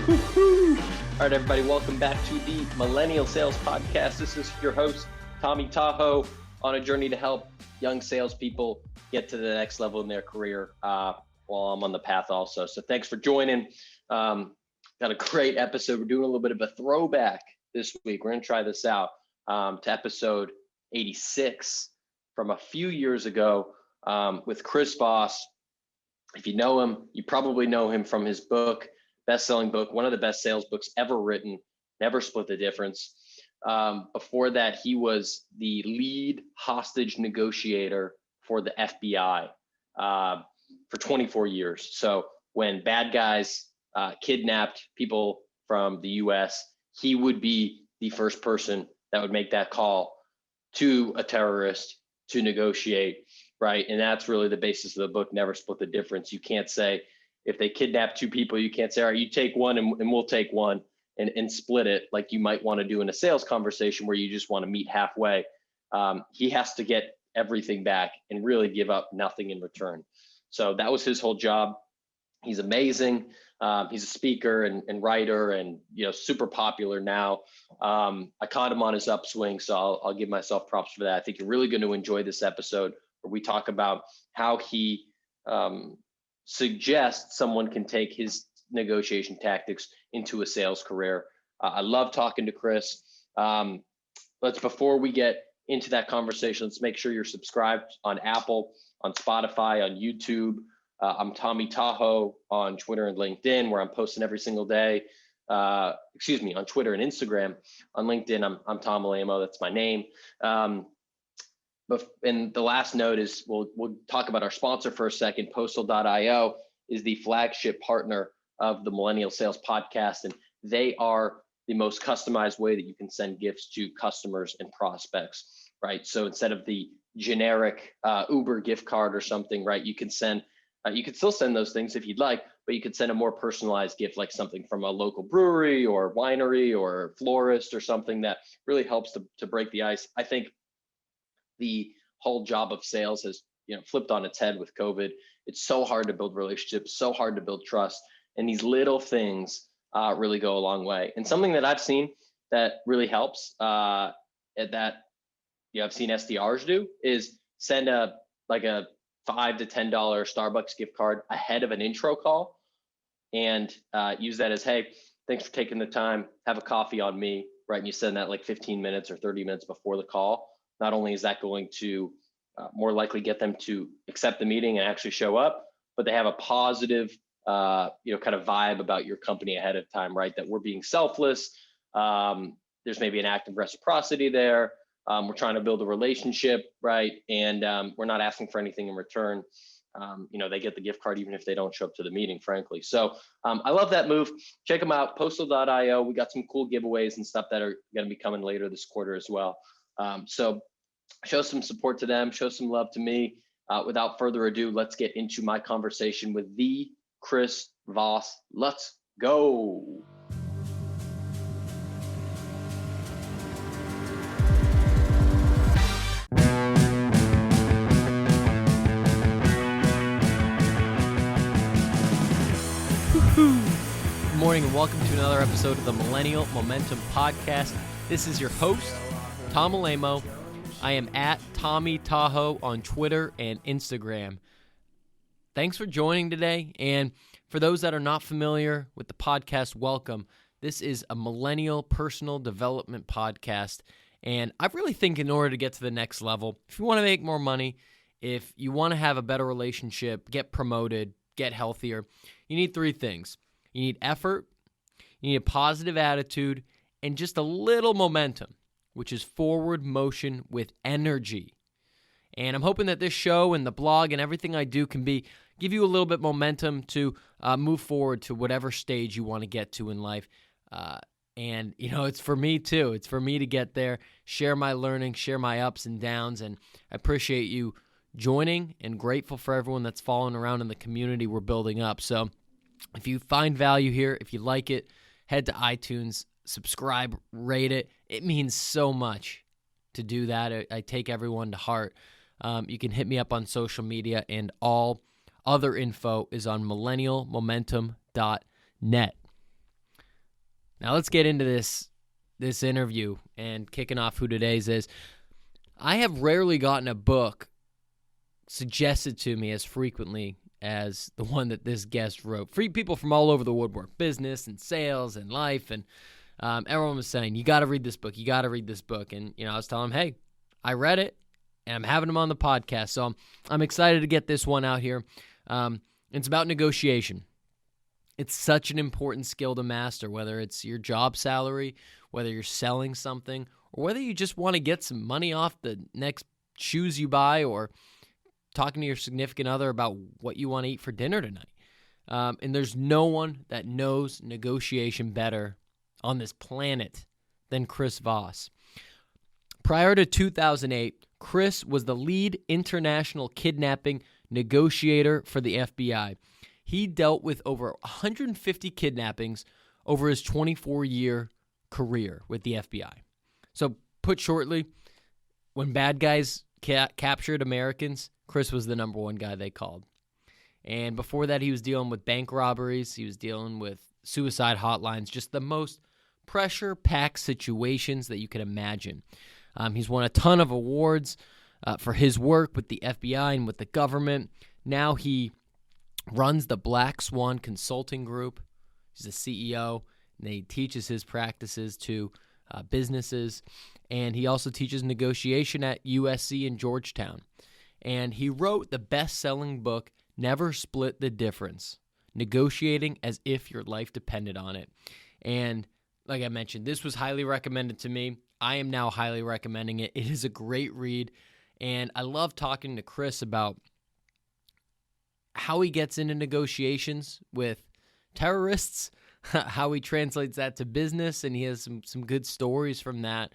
All right, everybody, welcome back to the Millennial Sales Podcast. This is your host, Tommy Tahoe, on a journey to help young salespeople get to the next level in their career while I'm on the path also. So thanks for joining. Got a great episode. We're doing a little bit of a throwback this week. We're going to try this out to episode 86 from a few years ago with Chris Voss. If you know him, you probably know him from his book, best-selling book, one of the best sales books ever written, Never Split the Difference. Before that, he was the lead hostage negotiator for the FBI for 24 years. So when bad guys kidnapped people from the US, he would be the first person that would make that call to a terrorist to negotiate, right? And that's really the basis of the book, Never Split the Difference. You can't say, if they kidnap two people, you can't say, all right, you take one and we'll take one and split it like you might want to do in a sales conversation where you just want to meet halfway. He has to get everything back and really give up nothing in return. So that was his whole job. He's amazing. He's a speaker and writer and super popular now. I caught him on his upswing, so I'll give myself props for that. I think you're really going to enjoy this episode where we talk about how he suggests someone can take his negotiation tactics into a sales career. I love talking to Chris. Before we get into that conversation, let's make sure you're subscribed on Apple, on Spotify, on YouTube. I'm Tommy Tahoe on Twitter and LinkedIn, where I'm posting every single day. On Twitter and Instagram. On LinkedIn, I'm Tom Alamo. That's my name. And the last note is we'll talk about our sponsor for a second. Postal.io is the flagship partner of the Millennial Sales Podcast, and they are the most customized way that you can send gifts to customers and prospects, right? So instead of the generic Uber gift card or something, right, you can still send those things if you'd like, but you could send a more personalized gift, like something from a local brewery or winery or florist or something that really helps to break the ice. I think the whole job of sales has flipped on its head with COVID. It's so hard to build relationships, so hard to build trust, and these little things really go a long way. And something that I've seen that really helps I've seen SDRs do is send a $5 to $10 Starbucks gift card ahead of an intro call and use that as, hey, thanks for taking the time, have a coffee on me, right? And you send that 15 minutes or 30 minutes before the call. Not only is that going to more likely get them to accept the meeting and actually show up, but they have a positive, kind of vibe about your company ahead of time, right? That we're being selfless. There's maybe an act of reciprocity there. We're trying to build a relationship, right? And we're not asking for anything in return. They get the gift card even if they don't show up to the meeting, frankly. So I love that move. Check them out, postal.io. We got some cool giveaways and stuff that are going to be coming later this quarter as well. So show some support to them, show some love to me. Without further ado, let's get into my conversation with the Chris Voss. Let's go. Good morning and welcome to another episode of the Millennial Momentum Podcast. This is your host, Tom Alamo. I am at Tommy Tahoe on Twitter and Instagram. Thanks for joining today. And for those that are not familiar with the podcast, welcome. This is a millennial personal development podcast. And I really think in order to get to the next level, if you want to make more money, if you want to have a better relationship, get promoted, get healthier, you need three things. You need effort, you need a positive attitude, and just a little momentum, which is forward motion with energy. And I'm hoping that this show and the blog and everything I do can give you a little bit momentum to move forward to whatever stage you want to get to in life. And it's for me too. It's for me to get there, share my learning, share my ups and downs. And I appreciate you joining and grateful for everyone that's following around in the community we're building up. So if you find value here, if you like it, head to iTunes, subscribe, rate it. It means so much to do that. I take everyone to heart. You can hit me up on social media, and all other info is on millennialmomentum.net. Now let's get into this interview and kicking off who today's is. I have rarely gotten a book suggested to me as frequently as the one that this guest wrote. Free people from all over the woodwork, business and sales and life. And everyone was saying, you got to read this book. You got to read this book. And, I was telling them, hey, I read it and I'm having them on the podcast. So I'm excited to get this one out here. It's about negotiation. It's such an important skill to master, whether it's your job salary, whether you're selling something, or whether you just want to get some money off the next shoes you buy, or talking to your significant other about what you want to eat for dinner tonight. And there's no one that knows negotiation better on this planet than Chris Voss. Prior to 2008, Chris was the lead international kidnapping negotiator for the FBI. He dealt with over 150 kidnappings over his 24-year career with the FBI. So, put shortly, when bad guys captured Americans, Chris was the number one guy they called. And before that, he was dealing with bank robberies. He was dealing with suicide hotlines, just the most pressure-packed situations that you could imagine. He's won a ton of awards for his work with the FBI and with the government. Now he runs the Black Swan Consulting Group. He's the CEO, and he teaches his practices to businesses. And he also teaches negotiation at USC in Georgetown. And he wrote the best-selling book, Never Split the Difference, Negotiating as If Your Life Depended on It. And like I mentioned, this was highly recommended to me. I am now highly recommending it. It is a great read. And I love talking to Chris about how he gets into negotiations with terrorists, how he translates that to business, and he has some good stories from that.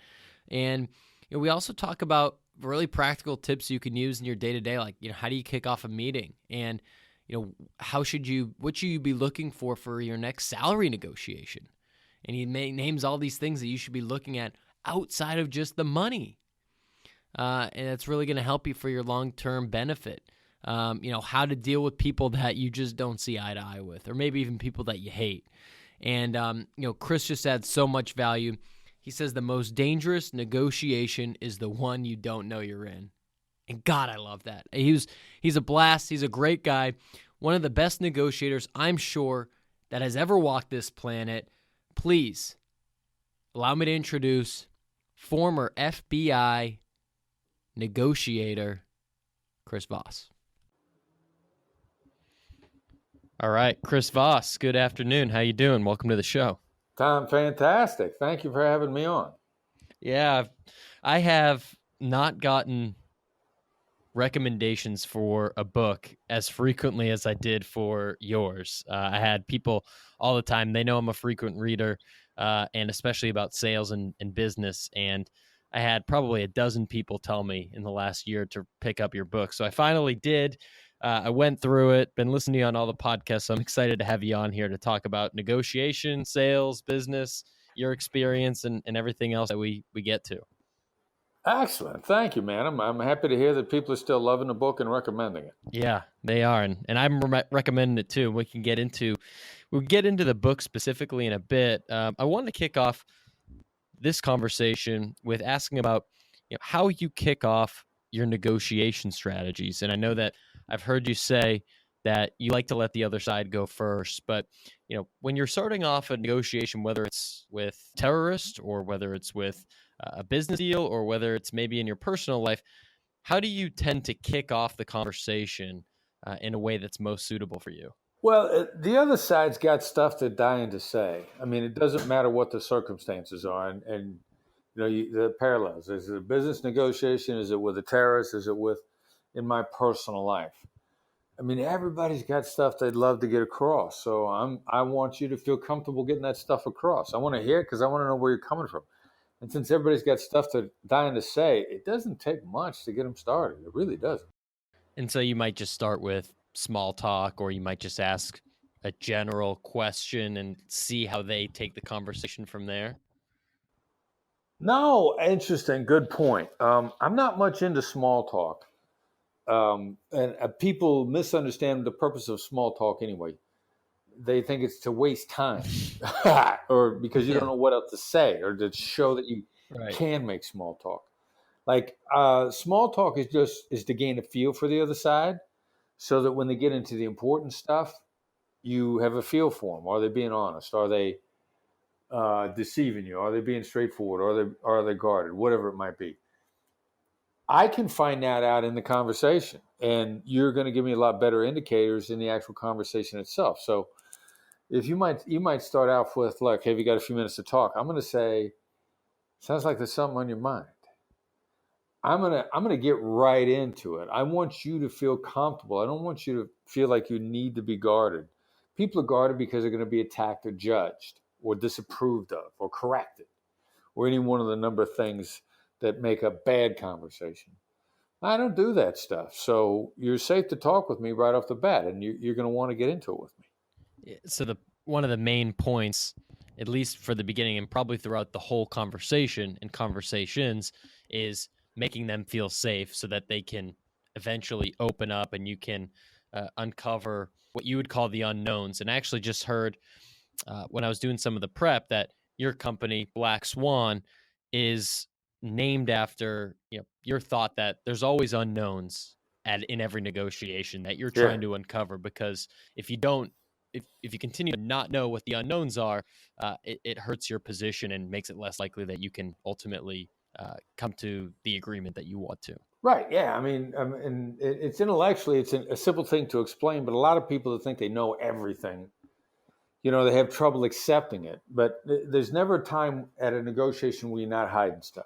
And we also talk about really practical tips you can use in your day-to-day, like, how do you kick off a meeting? And, what should you be looking for your next salary negotiation? And he names all these things that you should be looking at outside of just the money. And it's really going to help you for your long-term benefit. How to deal with people that you just don't see eye to eye with, or maybe even people that you hate. And, Chris just adds so much value. He says the most dangerous negotiation is the one you don't know you're in. And God, I love that. He's a blast. He's a great guy. One of the best negotiators, I'm sure, that has ever walked this planet. Please allow me to introduce former FBI negotiator, Chris Voss. All right, Chris Voss, good afternoon. How you doing? Welcome to the show. Tom, fantastic. Thank you for having me on. Yeah, I have not gotten recommendations for a book as frequently as I did for yours. I had people all the time. They know I'm a frequent reader, and especially about sales and business. And I had probably a dozen people tell me in the last year to pick up your book. So I finally did. I went through it, been listening to you on all the podcasts. So I'm excited to have you on here to talk about negotiation, sales, business, your experience, and everything else that we get to. Excellent. Thank you, man. I'm happy to hear that people are still loving the book and recommending it. Yeah, they are. And I'm recommending it too. We'll get into the book specifically in a bit. I wanted to kick off this conversation with asking about how you kick off your negotiation strategies. And I know that I've heard you say that you like to let the other side go first, but when you're starting off a negotiation, whether it's with terrorists or whether it's with a business deal or whether it's maybe in your personal life, how do you tend to kick off the conversation in a way that's most suitable for you? Well, the other side's got stuff they're dying to say. I mean, it doesn't matter what the circumstances are, and the parallels. Is it a business negotiation? Is it with a terrorist? Is it in my personal life? I mean, everybody's got stuff they'd love to get across. So I want you to feel comfortable getting that stuff across. I want to hear it because I want to know where you're coming from. And since everybody's got stuff they're dying to say, it doesn't take much to get them started. It really doesn't. And so you might just start with small talk, or you might just ask a general question and see how they take the conversation from there. No, interesting. Good point. I'm not much into small talk. And people misunderstand the purpose of small talk anyway. they think it's to waste time or because you don't know what else to say or to show that you can make small talk. Like small talk is to gain a feel for the other side so that when they get into the important stuff, you have a feel for them. Are they being honest? Are they deceiving you? Are they being straightforward? Are they guarded? Whatever it might be. I can find that out in the conversation, and you're going to give me a lot better indicators in the actual conversation itself. So if you might start out with, look, have you got a few minutes to talk? I'm going to say, sounds like there's something on your mind. I'm gonna get right into it. I want you to feel comfortable. I don't want you to feel like you need to be guarded. People are guarded because they're going to be attacked or judged or disapproved of or corrected or any one of the number of things that make a bad conversation. I don't do that stuff. So you're safe to talk with me right off the bat, and you're going to want to get into it with me. So one of the main points, at least for the beginning and probably throughout the whole conversation and conversations, is making them feel safe so that they can eventually open up and you can uncover what you would call the unknowns. And I actually just heard when I was doing some of the prep that your company, Black Swan, is named after your thought that there's always unknowns in every negotiation that you're trying to uncover, because if you don't, if you continue to not know what the unknowns are, it hurts your position and makes it less likely that you can ultimately come to the agreement that you want to. Right. Yeah. I mean, and it's intellectually, it's a simple thing to explain, but a lot of people that think they know everything, they have trouble accepting it. But there's never a time at a negotiation where you're not hiding stuff.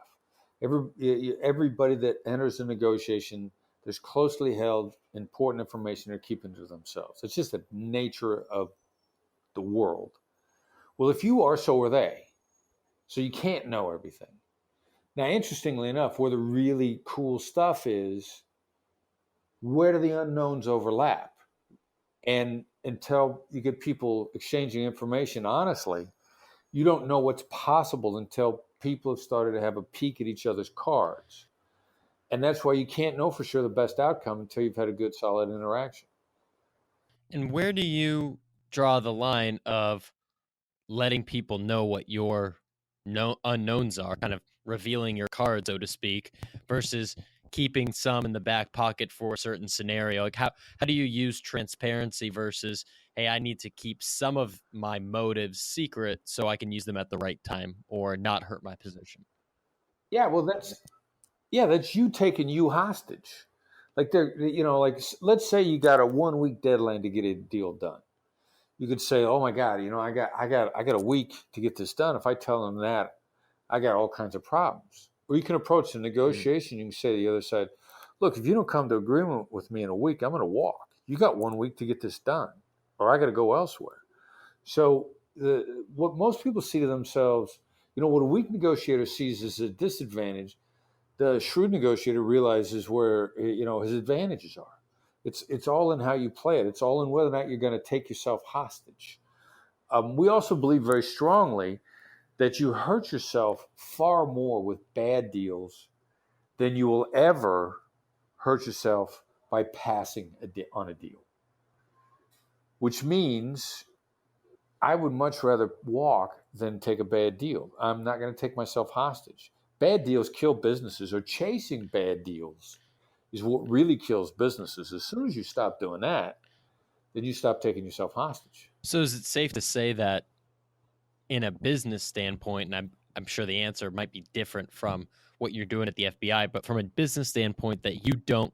Everybody that enters a negotiation, there's closely held important information they're keeping to themselves. It's just the nature of the world. Well, if you are, so are they. So you can't know everything. Now, interestingly enough, where the really cool stuff is, where do the unknowns overlap? And until you get people exchanging information honestly, you don't know what's possible until people have started to have a peek at each other's cards. And that's why you can't know for sure the best outcome until you've had a good, solid interaction. And where do you draw the line of letting people know what your unknowns are, kind of revealing your card, so to speak, versus keeping some in the back pocket for a certain scenario? Like how do you use transparency versus, hey, I need to keep some of my motives secret so I can use them at the right time or not hurt my position? Yeah, well, that's you taking you hostage. Like let's say you got a 1 week deadline to get a deal done. You could say, oh my God, I got a week to get this done. If I tell them that, I got all kinds of problems. Or you can approach the negotiation. You can say to the other side, look, if you don't come to agreement with me in a week, I'm going to walk. You got 1 week to get this done, or I got to go elsewhere. So what most people see to themselves, what a weak negotiator sees as a disadvantage, the shrewd negotiator realizes where, his advantages are. It's all in how you play it. It's all in whether or not you're going to take yourself hostage. We also believe very strongly that you hurt yourself far more with bad deals than you will ever hurt yourself by passing on a deal. Which means I would much rather walk than take a bad deal. I'm not going to take myself hostage. Bad deals kill businesses, or chasing bad deals is what really kills businesses. As soon as you stop doing that, then you stop taking yourself hostage. So is it safe to say that in a business standpoint, and I'm sure the answer might be different from what you're doing at the FBI, but from a business standpoint, that you don't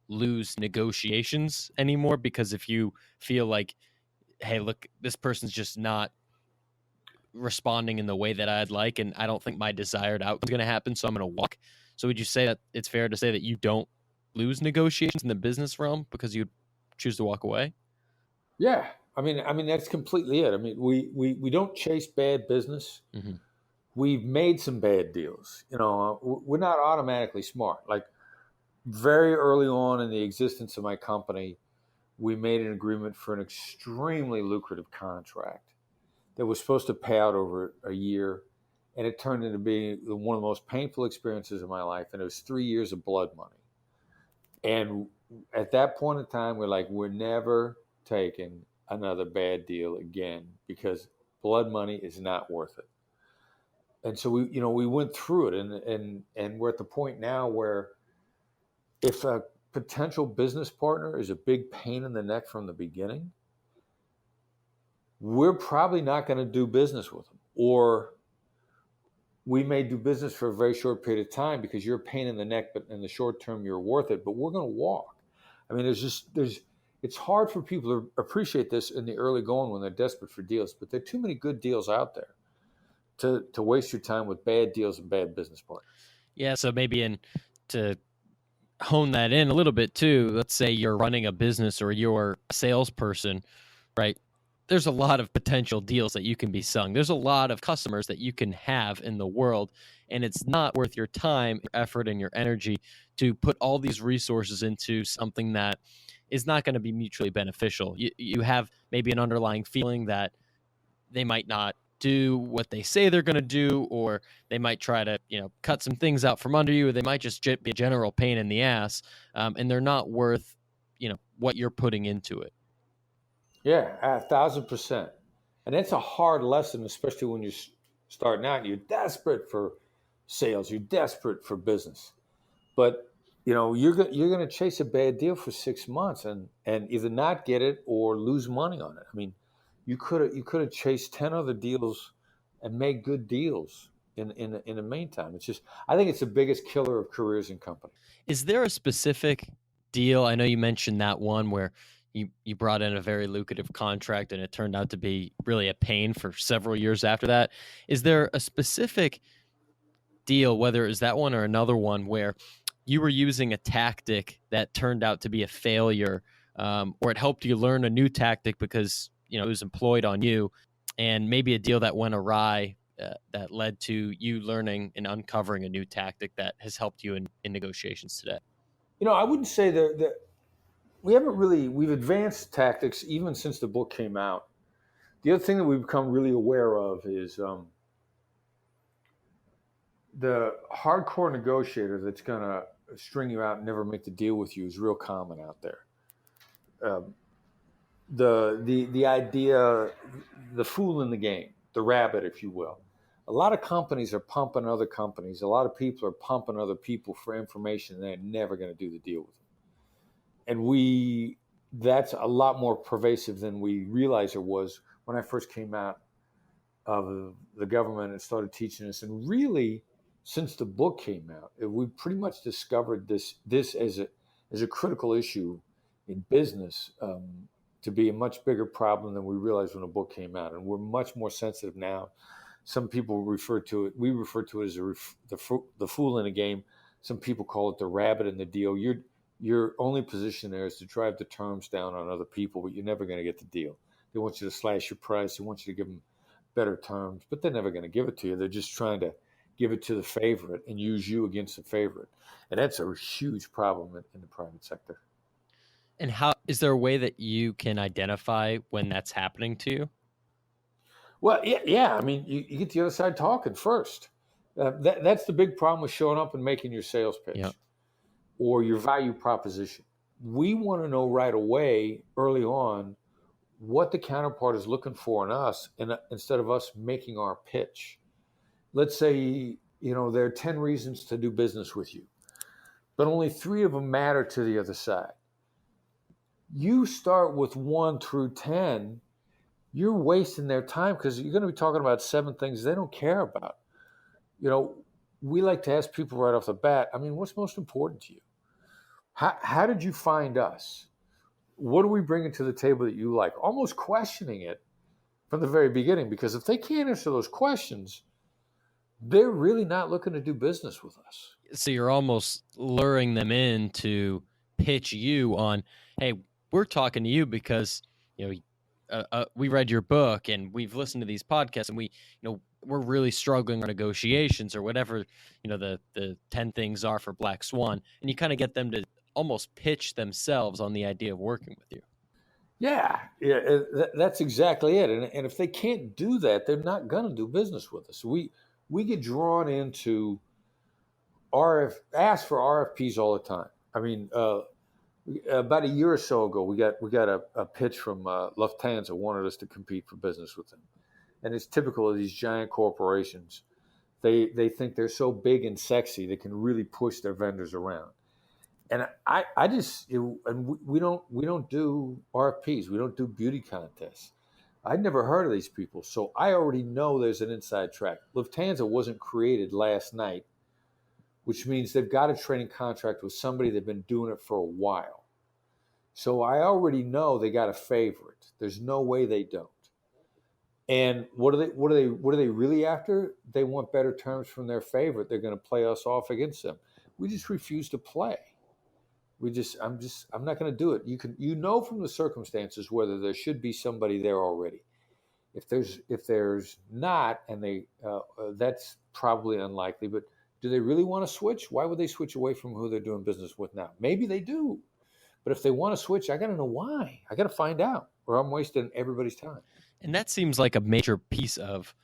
lose negotiations anymore? Because if you feel like, hey, look, this person's just not responding in the way that I'd like, and I don't think my desired outcome is going to happen, so I'm going to walk. So would you say that it's fair to say that you don't lose negotiations in the business realm because you choose to walk away? Yeah. I mean that's completely it. I mean, we don't chase bad business. Mm-hmm. We've made some bad deals. We're not automatically smart. Like very early on in the existence of my company, we made an agreement for an extremely lucrative contract that was supposed to pay out over a year, and it turned into being one of the most painful experiences of my life, and it was 3 years of blood money. And at that point in time, we're never taking another bad deal again, because blood money is not worth it. And so we went through it, and we're at the point now where if a potential business partner is a big pain in the neck from the beginning, we're probably not going to do business with them, or we may do business for a very short period of time because you're a pain in the neck, but in the short term you're worth it. But we're going to walk. I mean, it's hard for people to appreciate this in the early going when they're desperate for deals, but there are too many good deals out there to waste your time with bad deals and bad business partners. Yeah, so maybe to hone that in a little bit too, let's say you're running a business or you're a salesperson, right? There's a lot of potential deals that you can be selling. There's a lot of customers that you can have in the world, and it's not worth your time, your effort, and your energy to put all these resources into something that is not going to be mutually beneficial. You have maybe an underlying feeling that they might not do what they say they're going to do, or they might try to cut some things out from under you, or they might just be a general pain in the ass, and they're not worth what you're putting into it. Yeah, 1,000%. And that's a hard lesson, especially when you're starting out. You're desperate for sales. You're desperate for business. But you're going to chase a bad deal for 6 months and either not get it or lose money on it. I mean, you could have chased 10 other deals and made good deals in the meantime. It's just, I think it's the biggest killer of careers in companies. Is there a specific deal? I know you mentioned that one where you brought in a very lucrative contract and it turned out to be really a pain for several years after that. Is there a specific deal, whether it was that one or another one, where you were using a tactic that turned out to be a failure, or it helped you learn a new tactic because it was employed on you, and maybe a deal that went awry that led to you learning and uncovering a new tactic that has helped you in negotiations today? I wouldn't say that we've advanced tactics even since the book came out. The other thing that we've become really aware of is the hardcore negotiator that's going to string you out and never make the deal with you is real common out there. The idea, the fool in the game, the rabbit, if you will. A lot of companies are pumping other companies. A lot of people are pumping other people for information, and they're never going to do the deal with them. And that's a lot more pervasive than we realized it was when I first came out of the government and started teaching this. And really, since the book came out, we pretty much discovered this as a critical issue in business, to be a much bigger problem than we realized when the book came out. And we're much more sensitive now. Some people we refer to it as the fool in the game. Some people call it the rabbit in the deal. Your only position there is to drive the terms down on other people, but you're never going to get the deal. They want you to slash your price. They want you to give them better terms, but they're never going to give it to you. They're just trying to give it to the favorite and use you against the favorite. And that's a huge problem in the private sector. And is there a way that you can identify when that's happening to you? Well, yeah. I mean, you get the other side talking first. That's the big problem with showing up and making your sales pitch. Yep. Or your value proposition. We want to know right away, early on, what the counterpart is looking for in us, and instead of us making our pitch. Let's say, there are 10 reasons to do business with you, but only 3 of them matter to the other side. You start with 1 through 10, you're wasting their time because you're going to be talking about 7 things they don't care about. We like to ask people right off the bat, I mean, what's most important to you? How did you find us? What are we bringing to the table that you like? Almost questioning it from the very beginning, because if they can't answer those questions, they're really not looking to do business with us. So you're almost luring them in to pitch you on, hey, we're talking to you because we read your book and we've listened to these podcasts, and we're really struggling with negotiations, or whatever the 10 things are for Black Swan, and you kind of get them to almost pitch themselves on the idea of working with you. Yeah, that's exactly it. And if they can't do that, they're not going to do business with us. We get drawn into ask for RFPs all the time. I mean, About a year or so ago, we got a pitch from Lufthansa wanted us to compete for business with them, and it's typical of these giant corporations. They think they're so big and sexy they can really push their vendors around. And I just and we don't do RFPs. We don't do beauty contests. I'd never heard of these people, so I already know there's an inside track. Lufthansa wasn't created last night, which means they've got a training contract with somebody that's been doing it for a while. So I already know they got a favorite. There's no way they don't. And what are they really after? They want better terms from their favorite. They're going to play us off against them. We just refuse to play. I'm not going to do it. You know from the circumstances whether there should be somebody there already. If there's not, and that's probably unlikely. But do they really want to switch? Why would they switch away from who they're doing business with now? Maybe they do, but if they want to switch, I got to know why. I got to find out, or I'm wasting everybody's time. And that seems like a major piece of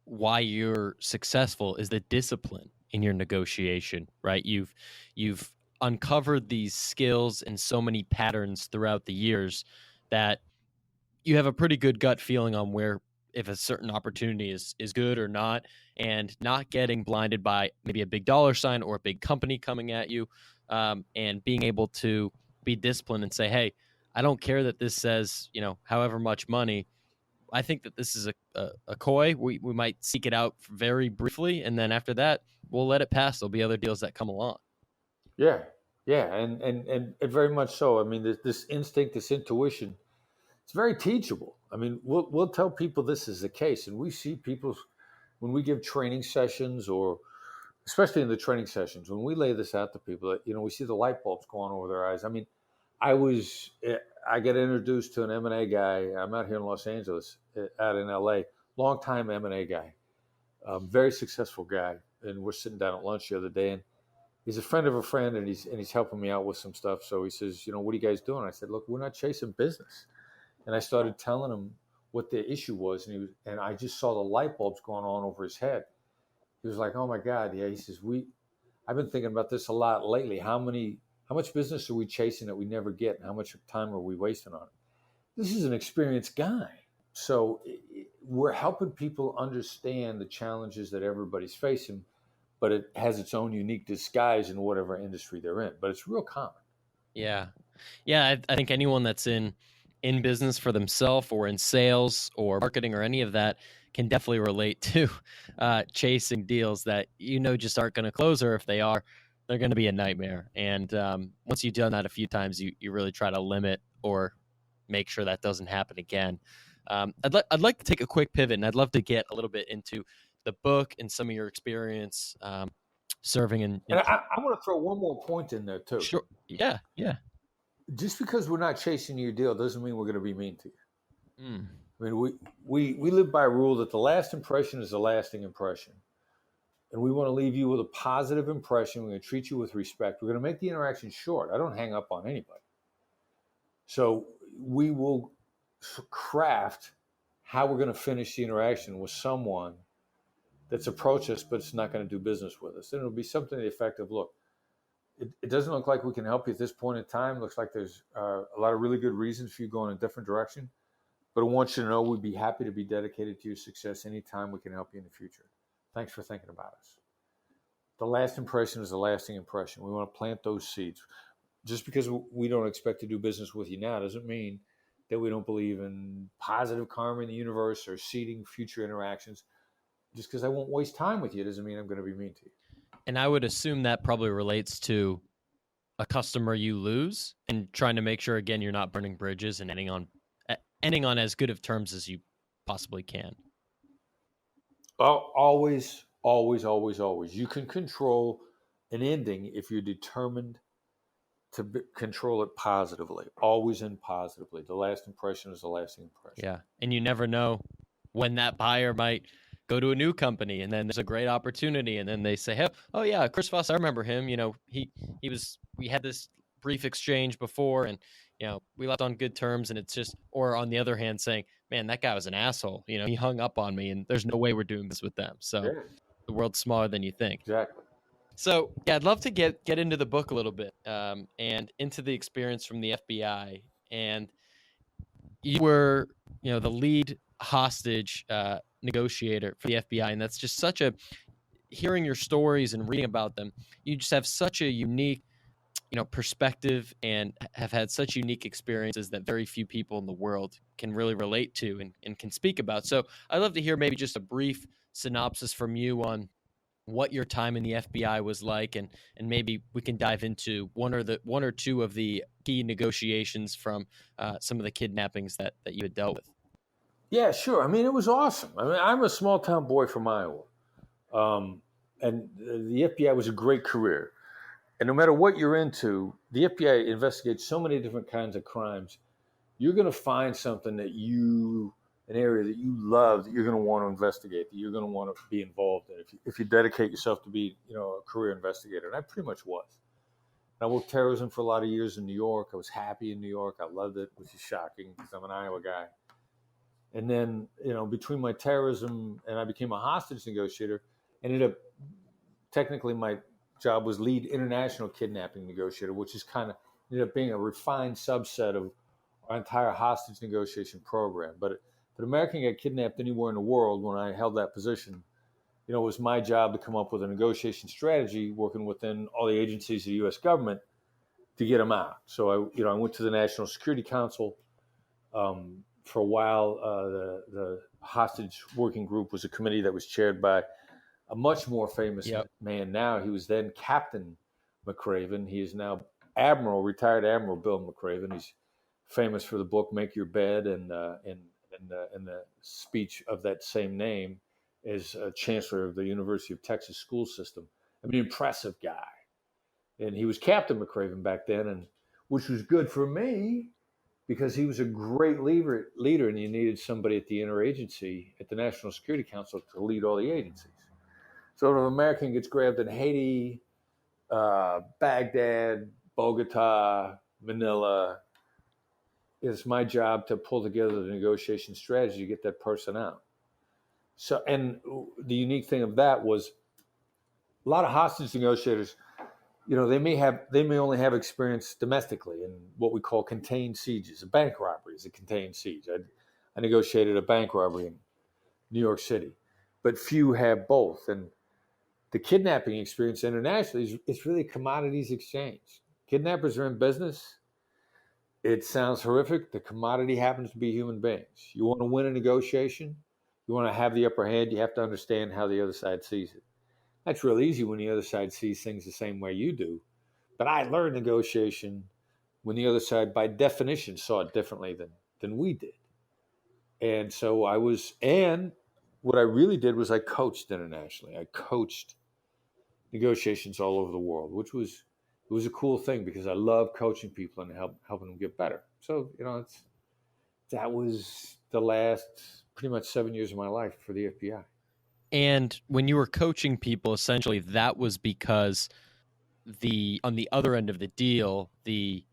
why you're successful is the discipline in your negotiation, right? You've uncovered these skills and so many patterns throughout the years that you have a pretty good gut feeling on where, if a certain opportunity is good or not, and not getting blinded by maybe a big dollar sign or a big company coming at you, and being able to be disciplined and say, hey, I don't care that this says, however much money. I think that this is a coy. We might seek it out very briefly, and then after that, we'll let it pass. There'll be other deals that come along. Yeah, and very much so. I mean, this instinct, this intuition, it's very teachable. I mean, we'll tell people this is the case, and we see people when we give training sessions, or especially in the training sessions, when we lay this out to people, we see the light bulbs going over their eyes. I mean, I get introduced to an M&A guy. I'm out here in Los Angeles, out in LA, longtime M&A guy, very successful guy, and we're sitting down at lunch the other day, and he's a friend of a friend, and he's helping me out with some stuff. So he says, what are you guys doing? I said, look, we're not chasing business. And I started telling him what the issue was, and I just saw the light bulbs going on over his head. He was like, oh my God, yeah. He says, I've been thinking about this a lot lately. How much business are we chasing that we never get? And how much time are we wasting on it? This is an experienced guy. So we're helping people understand the challenges that everybody's facing, but it has its own unique disguise in whatever industry they're in. But it's real common. Yeah. I think anyone that's in business for themselves or in sales or marketing or any of that can definitely relate to chasing deals that just aren't going to close, or if they are, they're going to be a nightmare. And once you've done that a few times, you really try to limit or make sure that doesn't happen again. I'd like to take a quick pivot, and I'd love to get a little bit into the book and some of your experience serving in. And I want to throw one more point in there too. Sure. Yeah. Just because we're not chasing your deal doesn't mean we're going to be mean to you. Mm. I mean, we live by a rule that the last impression is the lasting impression. And we want to leave you with a positive impression. We're going to treat you with respect. We're going to make the interaction short. I don't hang up on anybody. So we will craft how we're going to finish the interaction with someone that's approached us, but it's not going to do business with us. And it'll be something to the effect of, look, it doesn't look like we can help you at this point in time. It looks like there's a lot of really good reasons for you going in a different direction. But I want you to know we'd be happy to be dedicated to your success anytime we can help you in the future. Thanks for thinking about us. The last impression is the lasting impression. We want to plant those seeds. Just because we don't expect to do business with you now doesn't mean that we don't believe in positive karma in the universe or seeding future interactions. Just because I won't waste time with you doesn't mean I'm going to be mean to you. And I would assume that probably relates to a customer you lose and trying to make sure, again, you're not burning bridges and ending on as good of terms as you possibly can. Well, always. You can control an ending if you're determined to control it positively. Always end positively. The last impression is the lasting impression. Yeah, and you never know when that buyer might go to a new company, and then there's a great opportunity, and then they say, "Hey, oh yeah, Chris Voss, I remember him. We had this brief exchange before, and we left on good terms." And it's just, or on the other hand, saying, "Man, that guy was an asshole. He hung up on me, and there's no way we're doing this with them." So the world's smaller than you think. Exactly. So yeah, I'd love to get into the book a little bit, and into the experience from the FBI. And you were, the lead hostage negotiator for the FBI, and that's just such a hearing your stories and reading about them. You just have such a unique, perspective, and have had such unique experiences that very few people in the world can really relate to and can speak about. So I'd love to hear maybe just a brief synopsis from you on what your time in the FBI was like, and maybe we can dive into one or two of the key negotiations from some of the kidnappings that you had dealt with. Yeah, sure. I mean, it was awesome. I mean, I'm a small town boy from Iowa, and the FBI was a great career. And no matter what you're into, the FBI investigates so many different kinds of crimes. You're going to find something an area that you love, that you're going to want to investigate, that you're going to want to be involved in if you dedicate yourself to be, a career investigator. And I pretty much was. I worked terrorism for a lot of years in New York. I was happy in New York. I loved it, which is shocking because I'm an Iowa guy. And then, between my terrorism and I became a hostage negotiator, ended up, technically my job was lead international kidnapping negotiator, which is kind of ended up being a refined subset of our entire hostage negotiation program. But if an American got kidnapped anywhere in the world, when I held that position, it was my job to come up with a negotiation strategy, working within all the agencies of the U.S. government to get them out. So I went to the National Security Council. For a while, the hostage working group was a committee that was chaired by a much more famous man now. He was then Captain McRaven. He is now retired Admiral Bill McRaven. He's famous for the book Make Your Bed and the speech of that same name as Chancellor of the University of Texas school system. I mean, impressive guy. And he was Captain McRaven back then, and which was good for me because he was a great leader, and you needed somebody at the interagency at the National Security Council to lead all the agencies. So if an American gets grabbed in Haiti, Baghdad, Bogota, Manila, it's my job to pull together the negotiation strategy to get that person out. So, and the unique thing of that was a lot of hostage negotiators, they may only have experience domestically in what we call contained sieges. A bank robbery is a contained siege. I negotiated a bank robbery in New York City, but few have both. And the kidnapping experience internationally is really commodities exchange. Kidnappers are in business. It sounds horrific. The commodity happens to be human beings. You want to win a negotiation, you want to have the upper hand, you have to understand how the other side sees it. That's real easy when the other side sees things the same way you do. But I learned negotiation when the other side, by definition, saw it differently than we did. And so what I really did was I coached internationally. I coached negotiations all over the world, which was a cool thing because I love coaching people and helping them get better. So, that was the last pretty much 7 years of my life for the FBI. And when you were coaching people, essentially that was because on the other end of the deal, the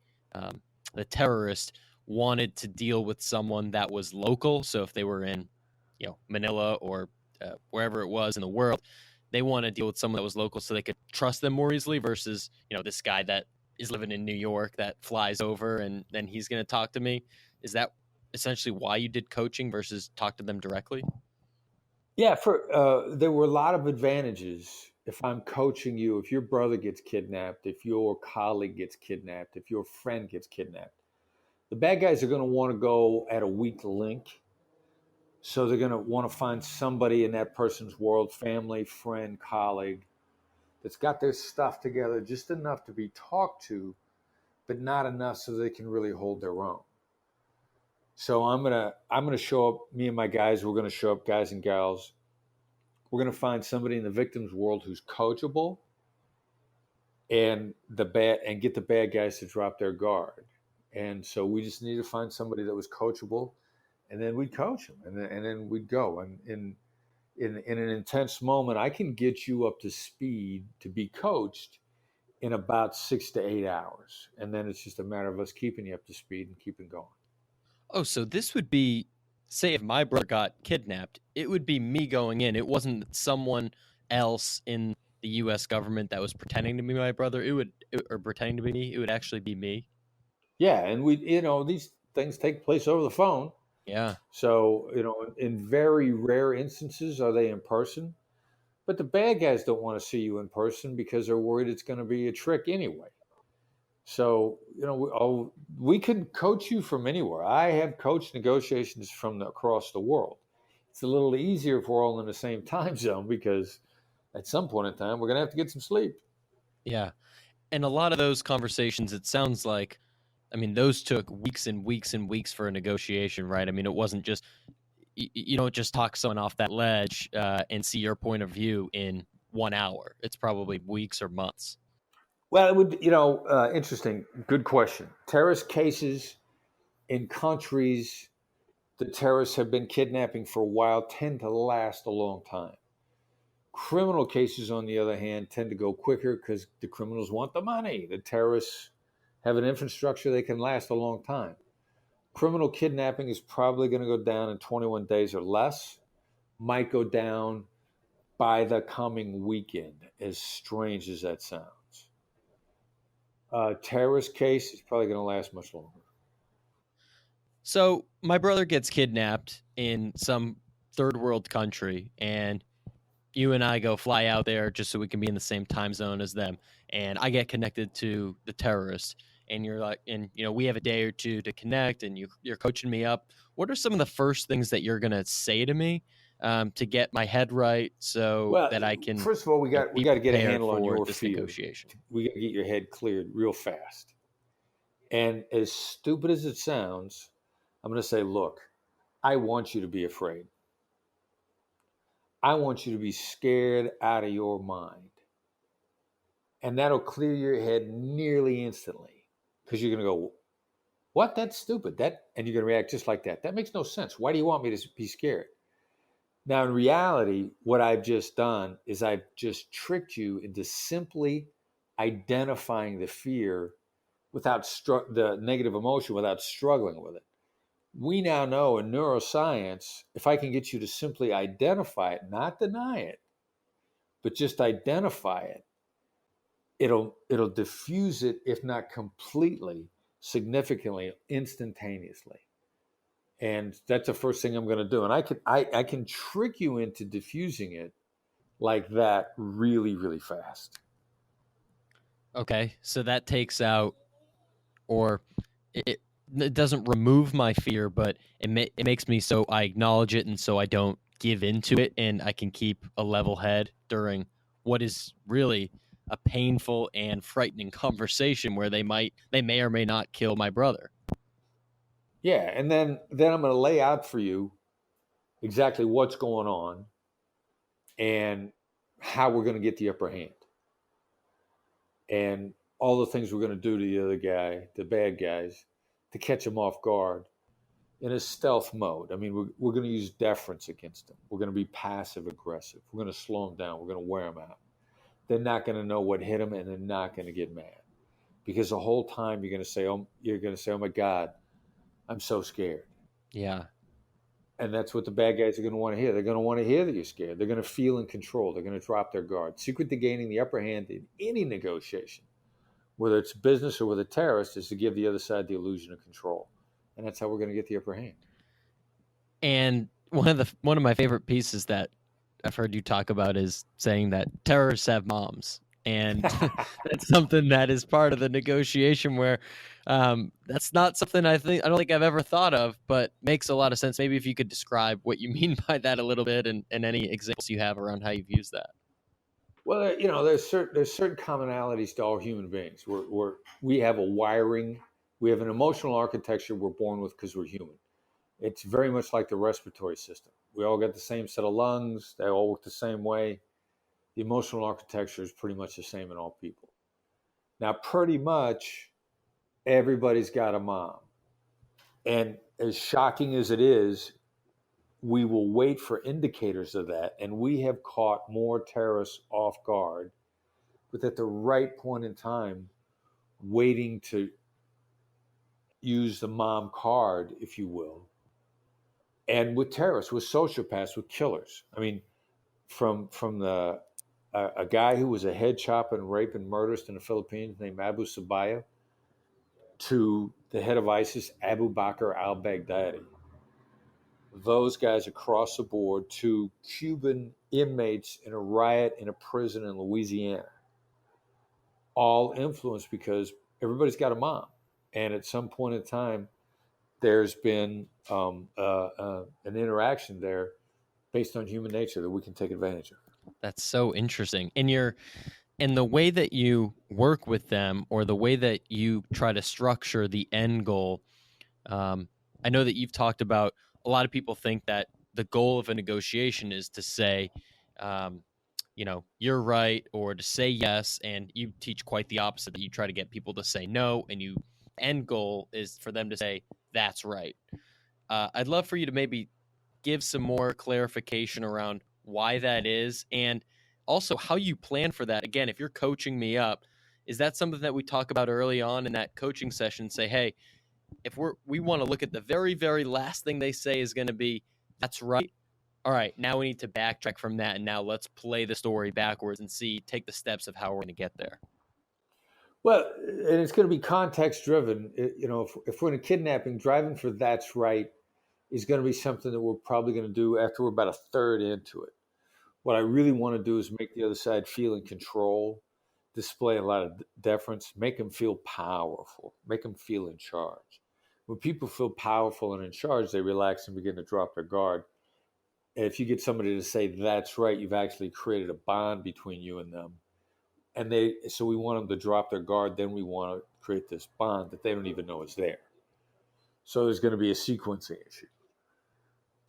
terrorist wanted to deal with someone that was local. So if they were in, Manila or wherever it was in the world, they want to deal with someone that was local so they could trust them more easily versus, this guy that is living in New York that flies over and then he's going to talk to me. Is that essentially why you did coaching versus talk to them directly? Yeah, there were a lot of advantages. If I'm coaching you, if your brother gets kidnapped, if your colleague gets kidnapped, if your friend gets kidnapped, the bad guys are going to want to go at a weak link. So they're going to want to find somebody in that person's world, family, friend, colleague, that's got their stuff together just enough to be talked to, but not enough so they can really hold their own. So I'm gonna show up. Me and my guys, we're gonna show up, guys and gals. We're gonna find somebody in the victim's world who's coachable, and get the bad guys to drop their guard. And so we just need to find somebody that was coachable, and then we'd coach them, and then we'd go. And in an intense moment, I can get you up to speed to be coached in about 6 to 8 hours, and then it's just a matter of us keeping you up to speed and keeping going. Oh, so this would be, say if my brother got kidnapped, it would be me going in. It wasn't someone else in the U.S. government that was pretending to be my brother, or pretending to be me, it would actually be me. Yeah, and these things take place over the phone. Yeah. So, in very rare instances are they in person, but the bad guys don't want to see you in person because they're worried it's going to be a trick anyway. So, we can coach you from anywhere. I have coached negotiations from across the world. It's a little easier if we're all in the same time zone because at some point in time, we're going to have to get some sleep. Yeah. And a lot of those conversations, it sounds like, I mean, those took weeks and weeks and weeks for a negotiation, right? I mean, it wasn't just, you don't just talk someone off that ledge and see your point of view in 1 hour. It's probably weeks or months. Well, it would, interesting. Good question. Terrorist cases in countries the terrorists have been kidnapping for a while tend to last a long time. Criminal cases, on the other hand, tend to go quicker because the criminals want the money. The terrorists have an infrastructure they can last a long time. Criminal kidnapping is probably going to go down in 21 days or less, might go down by the coming weekend, as strange as that sounds. Terrorist case is probably going to last much longer. So my brother gets kidnapped in some third world country, and you and I go fly out there just so we can be in the same time zone as them. And I get connected to the terrorist, and you're like, and we have a day or two to connect, and you're coaching me up. What are some of the first things that you're gonna say to me to get my head right, so that I can? First of all, we got to get a handle on your this fear. Negotiation. We got to get your head cleared real fast. And as stupid as it sounds, I'm going to say, look, I want you to be afraid. I want you to be scared out of your mind. And that'll clear your head nearly instantly because you're going to go, what? That's stupid. And you're going to react just like that. That makes no sense. Why do you want me to be scared? Now, in reality, what I've just done is I've just tricked you into simply identifying the fear without the negative emotion, without struggling with it. We now know in neuroscience, if I can get you to simply identify it, not deny it, but just identify it, it'll diffuse it, if not completely, significantly, instantaneously. And that's the first thing I'm going to do. And I can trick you into diffusing it like that really, really fast. Okay, so that takes out, or it doesn't remove my fear, but it makes me so I acknowledge it, and so I don't give into it, and I can keep a level head during what is really a painful and frightening conversation where they may or may not kill my brother. Yeah, and then I'm going to lay out for you exactly what's going on and how we're going to get the upper hand. And all the things we're going to do to the other guy, the bad guys, to catch him off guard in a stealth mode. I mean, we're going to use deference against them. We're going to be passive aggressive. We're going to slow them down. We're going to wear them out. They're not going to know what hit them, and they're not going to get mad because the whole time you're going to say, "Oh my God, I'm so scared." Yeah. And that's what the bad guys are going to want to hear. They're going to want to hear that you're scared. They're going to feel in control. They're going to drop their guard. Secret to gaining the upper hand in any negotiation, whether it's business or with a terrorist, is to give the other side the illusion of control. And that's how we're going to get the upper hand. And one of my favorite pieces that I've heard you talk about is saying that terrorists have moms. And that's something that is part of the negotiation where that's not something I don't think I've ever thought of, but makes a lot of sense. Maybe if you could describe what you mean by that a little bit, and any examples you have around how you've used that. Well, there's certain commonalities to all human beings. We have a wiring, we have an emotional architecture we're born with because we're human. It's very much like the respiratory system. We all got the same set of lungs. They all work the same way. The emotional architecture is pretty much the same in all people. Now, pretty much everybody's got a mom. And as shocking as it is, we will wait for indicators of that. And we have caught more terrorists off guard, but at the right point in time, waiting to use the mom card, if you will. And with terrorists, with sociopaths, with killers. I mean, from the a guy who was a head chopper and rape and murderist in the Philippines named Abu Sabaya to the head of ISIS, Abu Bakr al-Baghdadi. Those guys across the board to Cuban inmates in a riot in a prison in Louisiana. All influenced because everybody's got a mom. And at some point in time, there's been an interaction there based on human nature that we can take advantage of. That's so interesting. And the way that you work with them, or the way that you try to structure the end goal, I know that you've talked about, a lot of people think that the goal of a negotiation is to say, you're right, or to say yes, and you teach quite the opposite, that you try to get people to say no, and you end goal is for them to say, that's right. I'd love for you to maybe give some more clarification around why that is, and also how you plan for that. Again, if you're coaching me up, is that something that we talk about early on in that coaching session? Say, hey, if we want to look at the very, very last thing they say is going to be, that's right. All right, now we need to backtrack from that, and now let's play the story backwards and take the steps of how we're going to get there. Well, and it's going to be context driven. If we're in a kidnapping, driving for that's right is going to be something that we're probably going to do after we're about a third into it. What I really want to do is make the other side feel in control, display a lot of deference, make them feel powerful, make them feel in charge. When people feel powerful and in charge, they relax and begin to drop their guard. And if you get somebody to say, that's right, you've actually created a bond between you and them. So we want them to drop their guard. Then we want to create this bond that they don't even know is there. So there's going to be a sequencing issue.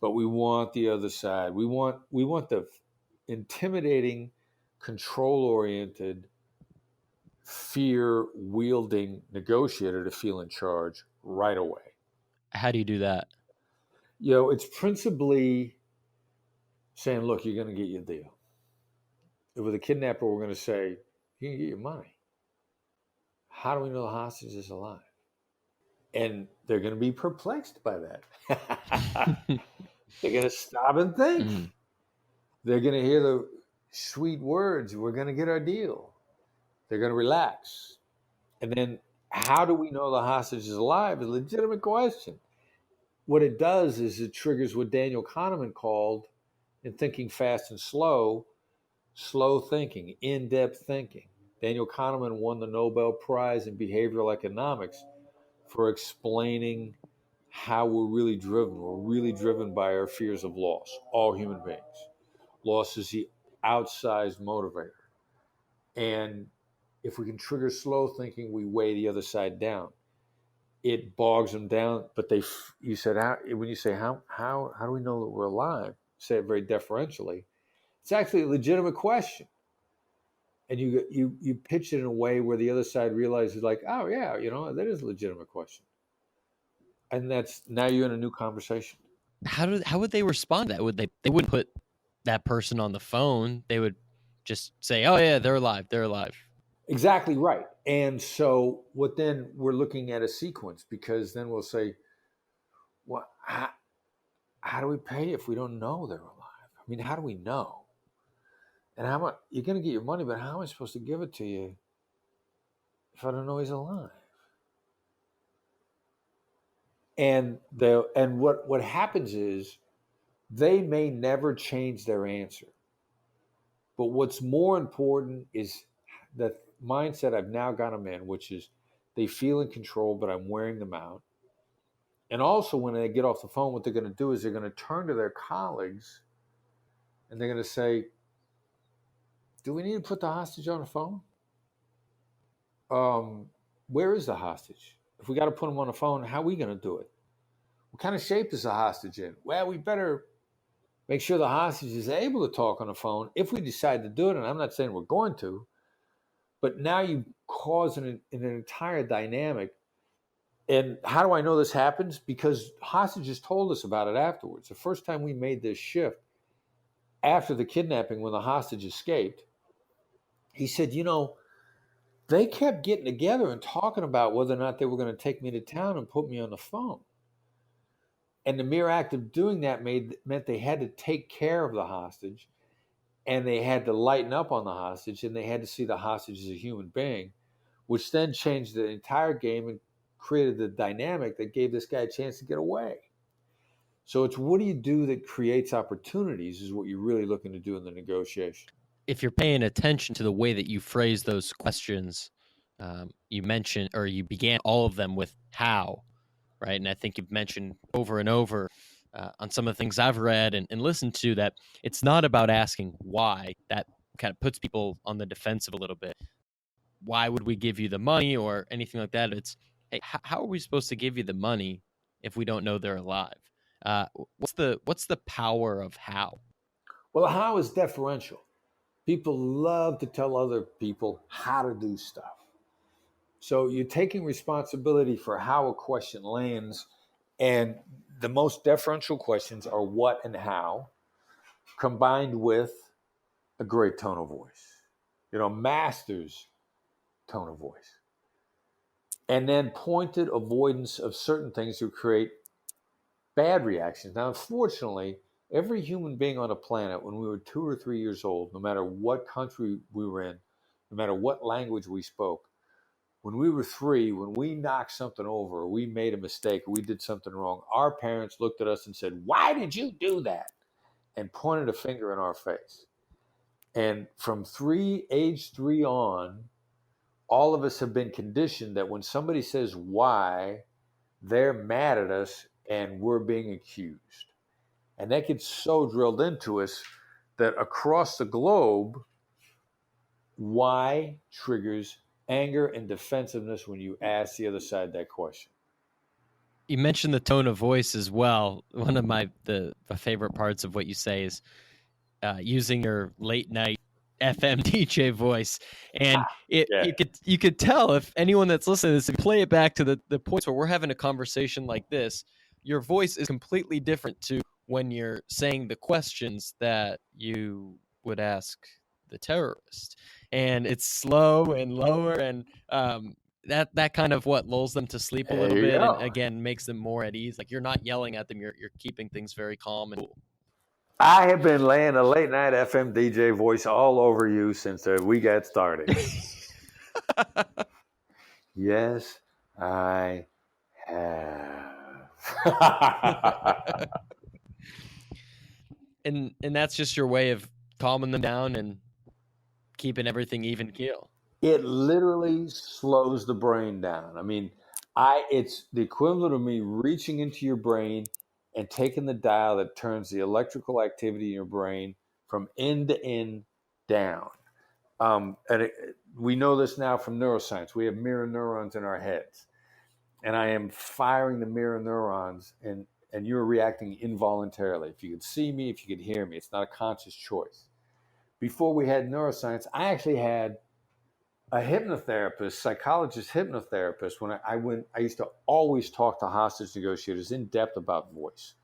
But we want the other side. We want the intimidating, control-oriented, fear-wielding negotiator to feel in charge right away. How do you do that? It's principally saying, look, you're going to get your deal. With a kidnapper, we're going to say, you can get your money. How do we know the hostage is alive? And they're going to be perplexed by that. They're going to stop and think. Mm. They're going to hear the sweet words, we're going to get our deal. They're going to relax. And then how do we know the hostage is alive? Is a legitimate question. What it does is it triggers what Daniel Kahneman called, in Thinking Fast and Slow thinking, in-depth thinking. Daniel Kahneman won the Nobel Prize in behavioral economics for explaining how we're really driven. We're really driven by our fears of loss, all human beings. Loss is the outsized motivator. And if we can trigger slow thinking, we weigh the other side down. It bogs them down. But you said, when you say, how do we know that we're alive? Say it very deferentially. It's actually a legitimate question. And you pitch it in a way where the other side realizes, like, oh, yeah, that is a legitimate question. And now you're in a new conversation. How would they respond to that? They wouldn't put that person on the phone. They would just say, oh, yeah, they're alive. They're alive. Exactly right. And so then we're looking at a sequence, because then we'll say, well, how do we pay if we don't know they're alive? I mean, how do we know? And how much you're going to get your money, but how am I supposed to give it to you if I don't know he's alive? And what happens is they may never change their answer. But what's more important is the mindset I've now got them in, which is they feel in control, but I'm wearing them out. And also when they get off the phone, what they're going to do is they're going to turn to their colleagues and they're going to say, do we need to put the hostage on the phone? Where is the hostage? If we got to put him on the phone, how are we going to do it? What kind of shape is the hostage in? Well, we better make sure the hostage is able to talk on the phone if we decide to do it. And I'm not saying we're going to, but now you cause an entire dynamic. And how do I know this happens? Because hostages told us about it afterwards. The first time we made this shift after the kidnapping, when the hostage escaped, he said, they kept getting together and talking about whether or not they were going to take me to town and put me on the phone. And the mere act of doing that meant they had to take care of the hostage. and they had to lighten up on the hostage, and they had to see the hostage as a human being, which then changed the entire game and created the dynamic that gave this guy a chance to get away. So it's what do you do that creates opportunities is what you're really looking to do in the negotiation. If you're paying attention to the way that you phrase those questions, you mentioned, or you began all of them with how, right? And I think you've mentioned over and over on some of the things I've read and listened to that it's not about asking why. That kind of puts people on the defensive a little bit. Why would we give you the money or anything like that? It's, hey, how are we supposed to give you the money if we don't know they're alive? What's the power of how? Well, how is deferential. People love to tell other people how to do stuff. So you're taking responsibility for how a question lands, and the most deferential questions are what and how, combined with a great tone of voice. Master's tone of voice. And then pointed avoidance of certain things to create bad reactions. Now, unfortunately, every human being on the planet, when we were 2 or 3 years old, no matter what country we were in, no matter what language we spoke, when we were 3, when we knocked something over, or we made a mistake, or we did something wrong, our parents looked at us and said, "Why did you do that?" and pointed a finger in our face. And from age 3 on, all of us have been conditioned that when somebody says why, they're mad at us and we're being accused. And that gets so drilled into us that across the globe, why triggers anger and defensiveness when you ask the other side that question. You mentioned the tone of voice as well. One of the favorite parts of what you say is using your late night FM DJ voice, and you could tell if anyone that's listening to this, if you play it back to the points where we're having a conversation like this, your voice is completely different to when you're saying the questions that you would ask the terrorist, and it's slow and lower, and that kind of what lulls them to sleep a little bit, and again makes them more at ease. Like you're not yelling at them, you're keeping things very calm and cool. I have been laying a late night FM DJ voice all over you since we got started. Yes, I have. And that's just your way of calming them down and keeping everything even keel. It literally slows the brain down. I mean, it's the equivalent of me reaching into your brain and taking the dial that turns the electrical activity in your brain from end to end down. We know this now from neuroscience. We have mirror neurons in our heads. And I am firing the mirror neurons, and you're reacting involuntarily. If you could see me, if you could hear me, it's not a conscious choice. Before we had neuroscience, I actually had a hypnotherapist, psychologist hypnotherapist, when I used to always talk to hostage negotiators in depth about voice.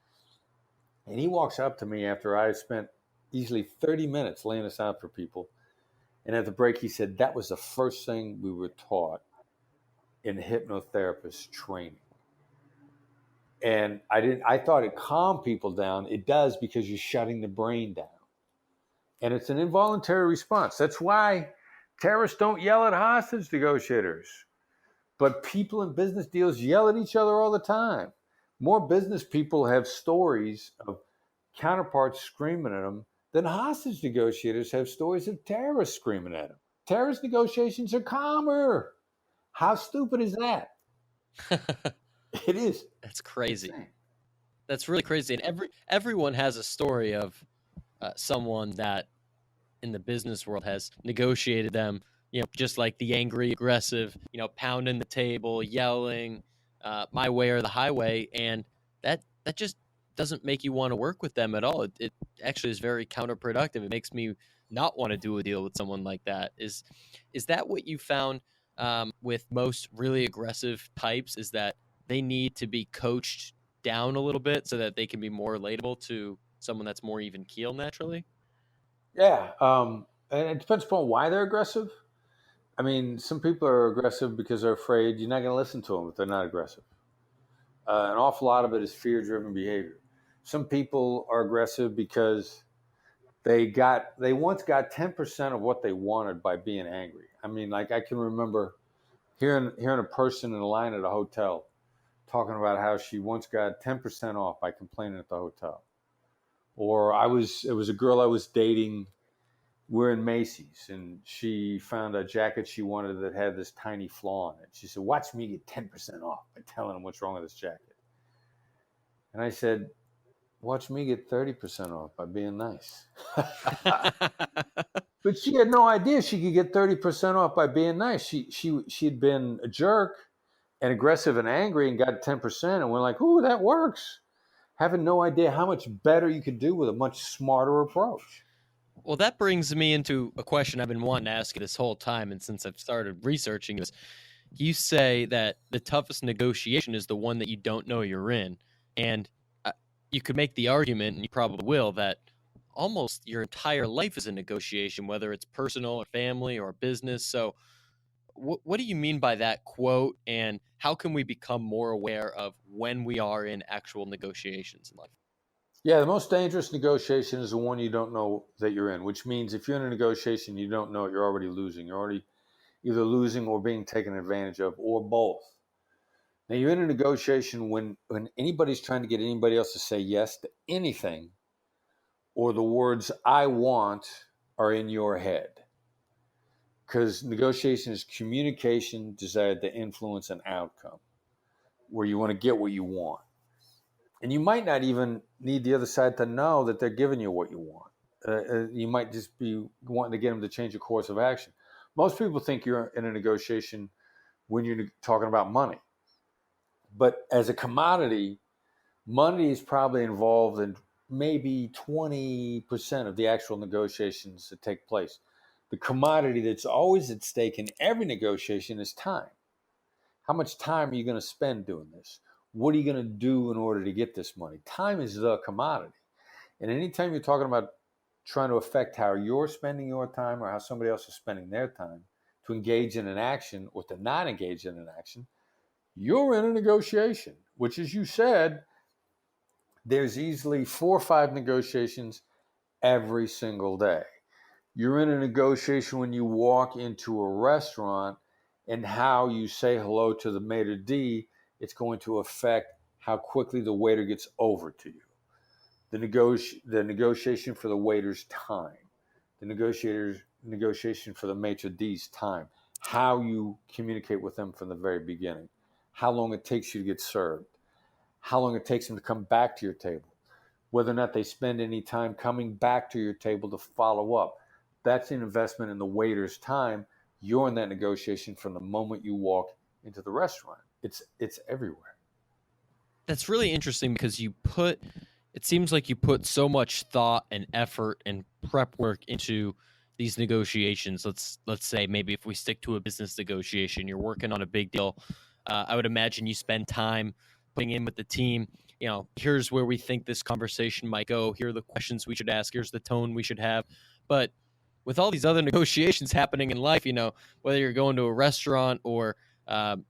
And he walks up to me after I had spent easily 30 minutes laying this out for people. And at the break, he said, that was the first thing we were taught in hypnotherapist training. And I thought it calmed people down. It does, because you're shutting the brain down. And it's an involuntary response. That's why terrorists don't yell at hostage negotiators. But people in business deals yell at each other all the time. More business people have stories of counterparts screaming at them than hostage negotiators have stories of terrorists screaming at them. Terrorist negotiations are calmer. How stupid is that? It is. That's crazy. That's really crazy. And everyone has a story of someone that in the business world has negotiated them, just like the angry, aggressive, pounding the table, yelling, my way or the highway. And that just doesn't make you want to work with them at all. It actually is very counterproductive. It makes me not want to do a deal with someone like that. Is that what you found with most really aggressive types, is that they need to be coached down a little bit so that they can be more relatable to someone that's more even keel naturally? Yeah. And it depends upon why they're aggressive. I mean, some people are aggressive because they're afraid you're not going to listen to them if they're not aggressive. An awful lot of it is fear-driven behavior. Some people are aggressive because They once got 10% of what they wanted by being angry. I mean, like I can remember hearing a person in a line at a hotel talking about how she once got 10% off by complaining at the hotel. Or it was a girl I was dating. We're in Macy's and she found a jacket she wanted that had this tiny flaw in it. She said, "Watch me get 10% off by telling them what's wrong with this jacket." And I said, "Watch me get 30% off by being nice." But she had no idea she could get 30% off by being nice. She'd been a jerk and aggressive and angry and got 10%, and we're like, "Ooh, that works." Having no idea how much better you could do with a much smarter approach. Well, that brings me into a question I've been wanting to ask you this whole time, and since I've started researching this, you say that the toughest negotiation is the one that you don't know you're in, and you could make the argument, and you probably will, that almost your entire life is a negotiation, whether it's personal or family or business. So what do you mean by that quote, and how can we become more aware of when we are in actual negotiations in life? Yeah, the most dangerous negotiation is the one you don't know that you're in, which means if you're in a negotiation you don't know, you're already losing. You're already either losing or being taken advantage of, or both. Now, you're in a negotiation when anybody's trying to get anybody else to say yes to anything, or the words "I want" are in your head. Because negotiation is communication desired to influence an outcome, where you want to get what you want. And you might not even need the other side to know that they're giving you what you want. You might just be wanting to get them to change your course of action. Most people think you're in a negotiation when you're talking about money. But as a commodity, money is probably involved in maybe 20% of the actual negotiations that take place. The commodity that's always at stake in every negotiation is time. How much time are you going to spend doing this? What are you going to do in order to get this money? Time is the commodity. And anytime you're talking about trying to affect how you're spending your time or how somebody else is spending their time to engage in an action or to not engage in an action, you're in a negotiation, which, as you said, there's easily 4 or 5 negotiations every single day. You're in a negotiation when you walk into a restaurant, and how you say hello to the maitre d', it's going to affect how quickly the waiter gets over to you. The negotiation for the waiter's time, the negotiation for the maitre d's time, how you communicate with them from the very beginning, how long it takes you to get served, how long it takes them to come back to your table, whether or not they spend any time coming back to your table to follow up. That's an investment in the waiter's time. You're in that negotiation from the moment you walk into the restaurant. It's everywhere. That's really interesting because it seems like you put so much thought and effort and prep work into these negotiations. Let's say maybe if we stick to a business negotiation, you're working on a big deal. I would imagine you spend time putting in with the team. Here's where we think this conversation might go. Here are the questions we should ask. Here's the tone we should have. But with all these other negotiations happening in life, whether you're going to a restaurant or,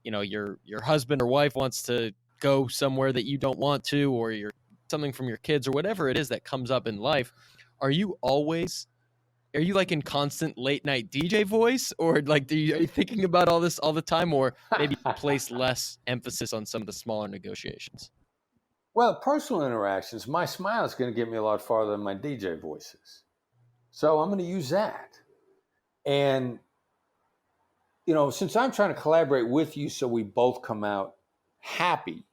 your husband or wife wants to go somewhere that you don't want to, or you're something from your kids or whatever it is that comes up in life, are you like in constant late night DJ voice, or like are you thinking about all this all the time, or maybe place less emphasis on some of the smaller negotiations? Well, personal interactions, my smile is going to get me a lot farther than my DJ voices. So I'm going to use that. And, since I'm trying to collaborate with you so we both come out happy,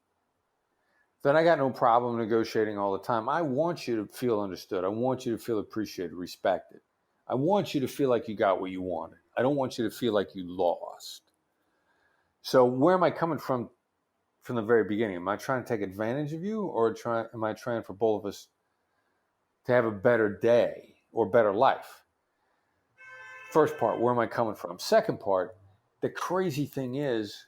then I got no problem negotiating all the time. I want you to feel understood. I want you to feel appreciated, respected. I want you to feel like you got what you wanted. I don't want you to feel like you lost. So where am I coming from the very beginning? Am I trying to take advantage of you, or am I trying for both of us to have a better day or better life? First part, where am I coming from? Second part, the crazy thing is,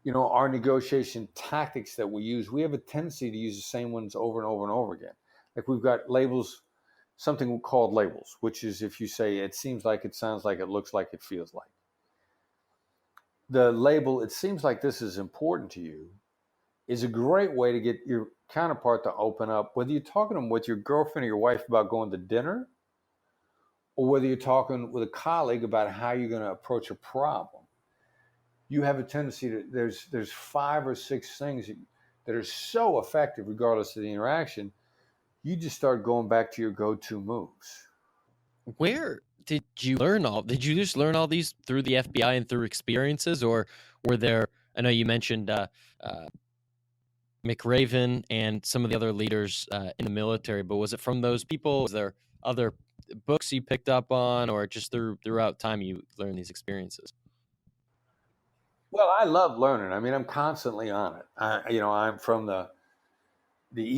our negotiation tactics that we use, we have a tendency to use the same ones over and over and over again. Like we've got labels, something called labels, which is if you say it seems like, it sounds like, it looks like, it feels like. The label, it seems like this is important to you, is a great way to get your counterpart to open up, whether you're talking to them with your girlfriend or your wife about going to dinner, or whether you're talking with a colleague about how you're going to approach a problem, you have a tendency to, there's 5 or 6 things that are so effective regardless of the interaction. You just start going back to your go-to moves. Where did you learn all? Did you just learn all these through the FBI and through experiences, or were there? I know you mentioned McRaven and some of the other leaders in the military, but was it from those people? Was there other books you picked up on, or just throughout time you learned these experiences? Well, I love learning. I mean, I'm constantly on it. I'm from the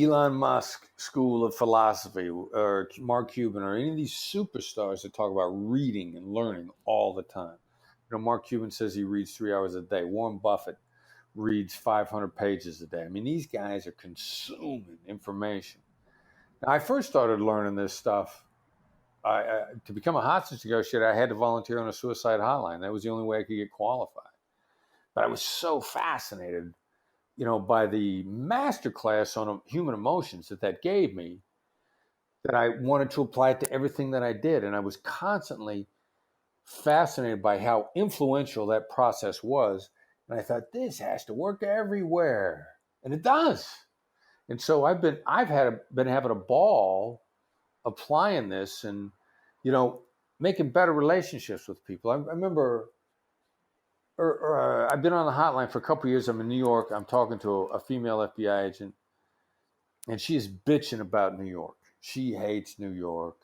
Elon Musk school of philosophy, or Mark Cuban, or any of these superstars that talk about reading and learning all the time. Mark Cuban says he reads 3 hours a day. Warren Buffett reads 500 pages a day. I mean, these guys are consuming information. Now, I first started learning this stuff. To become a hostage negotiator, I had to volunteer on a suicide hotline. That was the only way I could get qualified. But I was so fascinated, by the masterclass on human emotions that gave me, that I wanted to apply it to everything that I did. And I was constantly fascinated by how influential that process was. And I thought, this has to work everywhere. And it does. And so I've been having a ball applying this and, making better relationships with people. I remember I've been on the hotline for a couple of years. I'm in New York. I'm talking to a female FBI agent, and she is bitching about New York. She hates New York.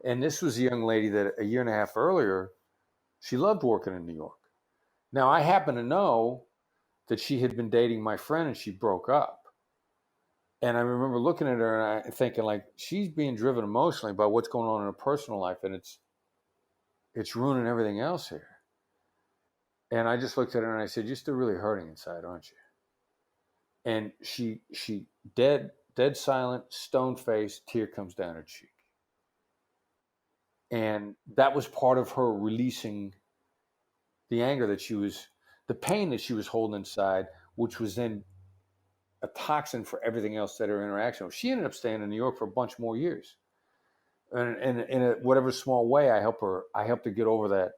And this was a young lady that a year and a half earlier, she loved working in New York. Now, I happen to know that she had been dating my friend and she broke up. And I remember looking at her and thinking, like, she's being driven emotionally by what's going on in her personal life, and it's ruining everything else here. And I just looked at her and I said, you're still really hurting inside, aren't you? And she dead silent, stone-faced, tear comes down her cheek. And that was part of her releasing the anger the pain that she was holding inside, which was then a toxin for everything else that her interaction was. She ended up staying in New York for a bunch more years. And in a whatever small way, I helped her get over that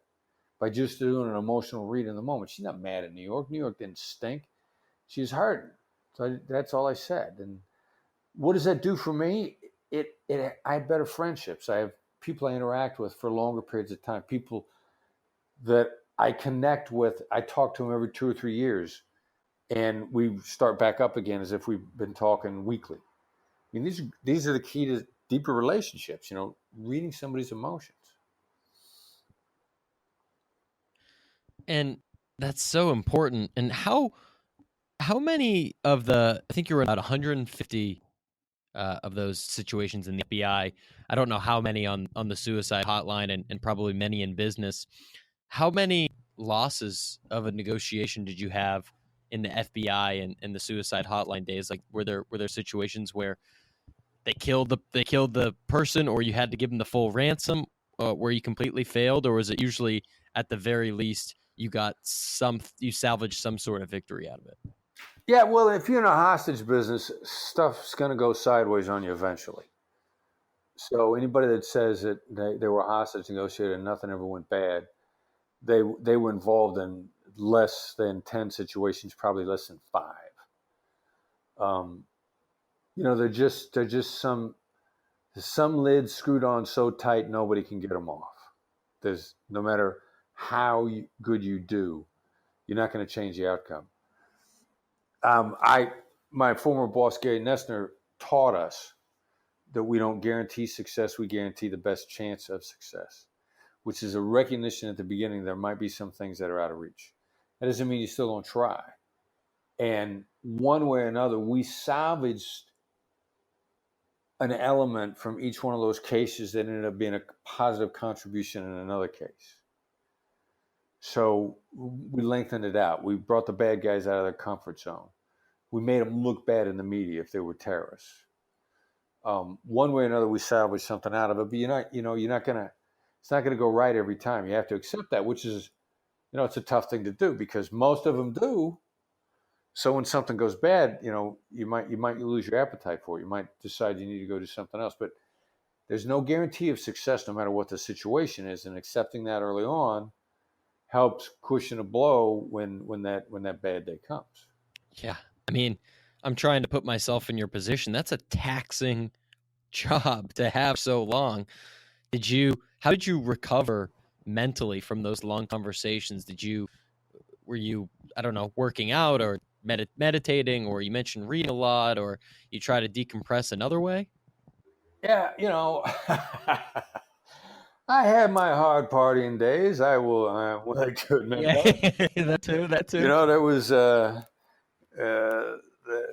by just doing an emotional read in the moment. She's not mad at New York. New York didn't stink. She's hurting. So that's all I said. And what does that do for me? I have better friendships. I have people I interact with for longer periods of time. People that I connect with. I talk to them every 2 or 3 years, and we start back up again as if we've been talking weekly. I mean, these are the key to deeper relationships. Reading somebody's emotions. And that's so important. And how many of I think you were about 150 of those situations in the FBI. I don't know how many on the suicide hotline and probably many in business. How many losses of a negotiation did you have in the FBI and the suicide hotline days? Like, were there situations where they killed the person, or you had to give them the full ransom, where you completely failed, or was it usually at the very least you salvaged some sort of victory out of it? Yeah, well, if you're in a hostage business, stuff's going to go sideways on you eventually. So anybody that says that they were a hostage negotiator and nothing ever went bad, they were involved in less than 10 situations, probably less than 5. They're just some lids screwed on so tight nobody can get them off. There's no matter how good you do, you're not going to change the outcome. My former boss, Gary Nessner, taught us that we don't guarantee success, we guarantee the best chance of success, which is a recognition at the beginning there might be some things that are out of reach. That doesn't mean you still don't try. And one way or another, we salvaged an element from each one of those cases that ended up being a positive contribution in another case. So we lengthened it out. We brought the bad guys out of their comfort zone. We made them look bad in the media if they were terrorists. One way or another, we salvaged something out of it. But it's not gonna go right every time. You have to accept that, which is, it's a tough thing to do because most of them do. So when something goes bad, you might lose your appetite for it. You might decide you need to go do something else. But there's no guarantee of success no matter what the situation is, and accepting that early on helps cushion a blow when that bad day comes. Yeah. I mean, I'm trying to put myself in your position. That's a taxing job to have so long. How did you recover mentally from those long conversations? Were you, I don't know, working out or meditating, or you mentioned reading a lot, or you try to decompress another way? Yeah, I had my hard partying days. I will like to admit Yeah, that. that too. There was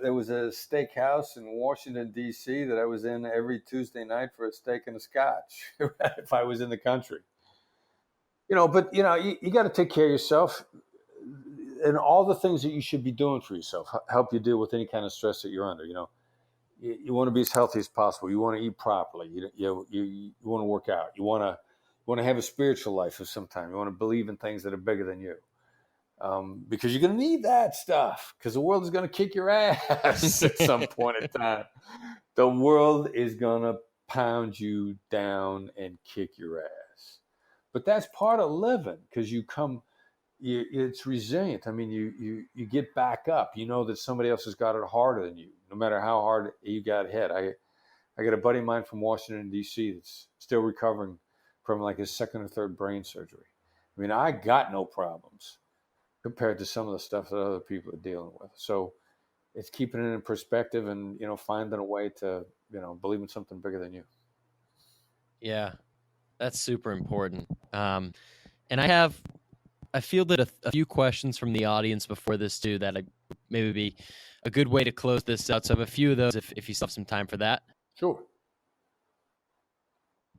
there was a steakhouse in Washington D.C. that I was in every Tuesday night for a steak and a scotch if I was in the country. But you got to take care of yourself, and all the things that you should be doing for yourself help you deal with any kind of stress that you're under. You want to be as healthy as possible. You want to eat properly. You want to work out. You want to have a spiritual life of some time. You want to believe in things that are bigger than you, because you're going to need that stuff, because the world is going to kick your ass at some point in time. The world is going to pound you down and kick your ass. But that's part of living, because it's resilient. I mean, you get back up. You know that somebody else has got it harder than you, no matter how hard you got hit. I got a buddy of mine from Washington, D.C. that's still recovering from like his second or third brain surgery. I mean, I got no problems compared to some of the stuff that other people are dealing with. So it's keeping it in perspective and, finding a way to, believe in something bigger than you. Yeah, that's super important. And I fielded a few questions from the audience before this too, that maybe be a good way to close this out. So I have a few of those if you still have some time for that. Sure.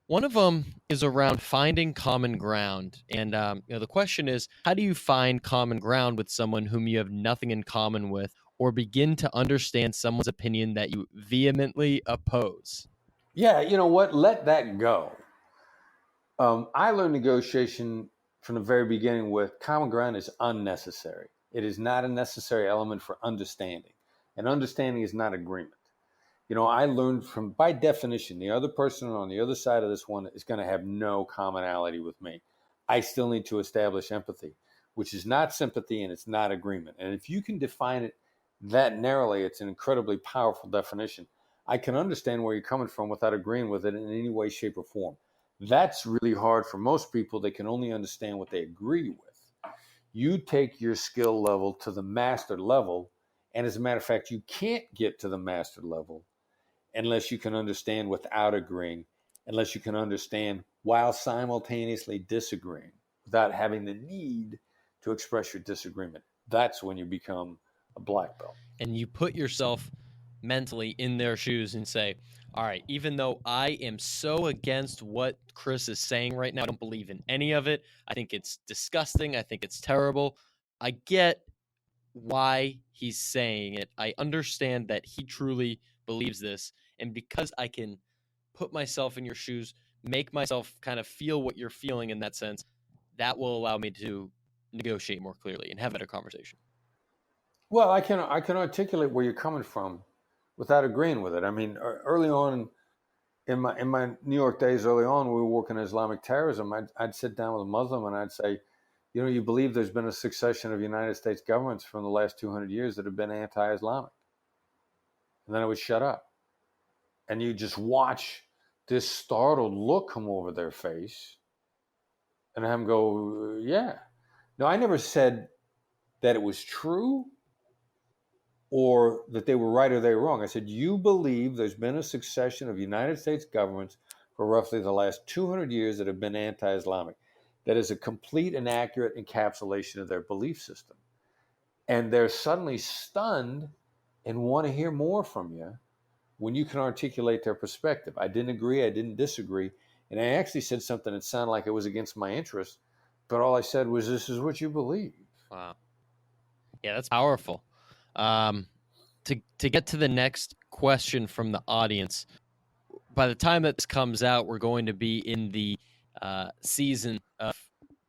One of them is around finding common ground. And the question is, how do you find common ground with someone whom you have nothing in common with, or begin to understand someone's opinion that you vehemently oppose? Yeah, you know what? Let that go. I learned negotiation from the very beginning with common ground is unnecessary. It is not a necessary element for understanding. And understanding is not agreement. I learned by definition, the other person on the other side of this one is going to have no commonality with me. I still need to establish empathy, which is not sympathy and it's not agreement. And if you can define it that narrowly, it's an incredibly powerful definition. I can understand where you're coming from without agreeing with it in any way, shape, or form. That's really hard for most people. They can only understand what they agree with. You take your skill level to the master level, and as a matter of fact, you can't get to the master level unless you can understand without agreeing, unless you can understand while simultaneously disagreeing without having the need to express your disagreement. That's when you become a black belt. And you put yourself mentally in their shoes and say, all right, even though I am so against what Chris is saying right now, I don't believe in any of it. I think it's disgusting. I think it's terrible. I get why he's saying it. I understand that he truly believes this. And because I can put myself in your shoes, make myself kind of feel what you're feeling in that sense, that will allow me to negotiate more clearly and have a better conversation. Well, I can articulate where you're coming from without agreeing with it. I mean, early on in my New York days, early on, we were working Islamic terrorism. I'd sit down with a Muslim and I'd say, you believe there's been a succession of United States governments from the last 200 years that have been anti-Islamic. And then I would shut up. And you just watch this startled look come over their face and have them go, yeah. No, I never said that it was true or that they were right or they were wrong. I said, you believe there's been a succession of United States governments for roughly the last 200 years that have been anti-Islamic. That is a complete and accurate encapsulation of their belief system. And they're suddenly stunned and want to hear more from you when you can articulate their perspective. I didn't agree, I didn't disagree. And I actually said something that sounded like it was against my interest, but all I said was, this is what you believe. Wow. Yeah, that's powerful. To get to the next question from the audience, by the time that this comes out, we're going to be in the season of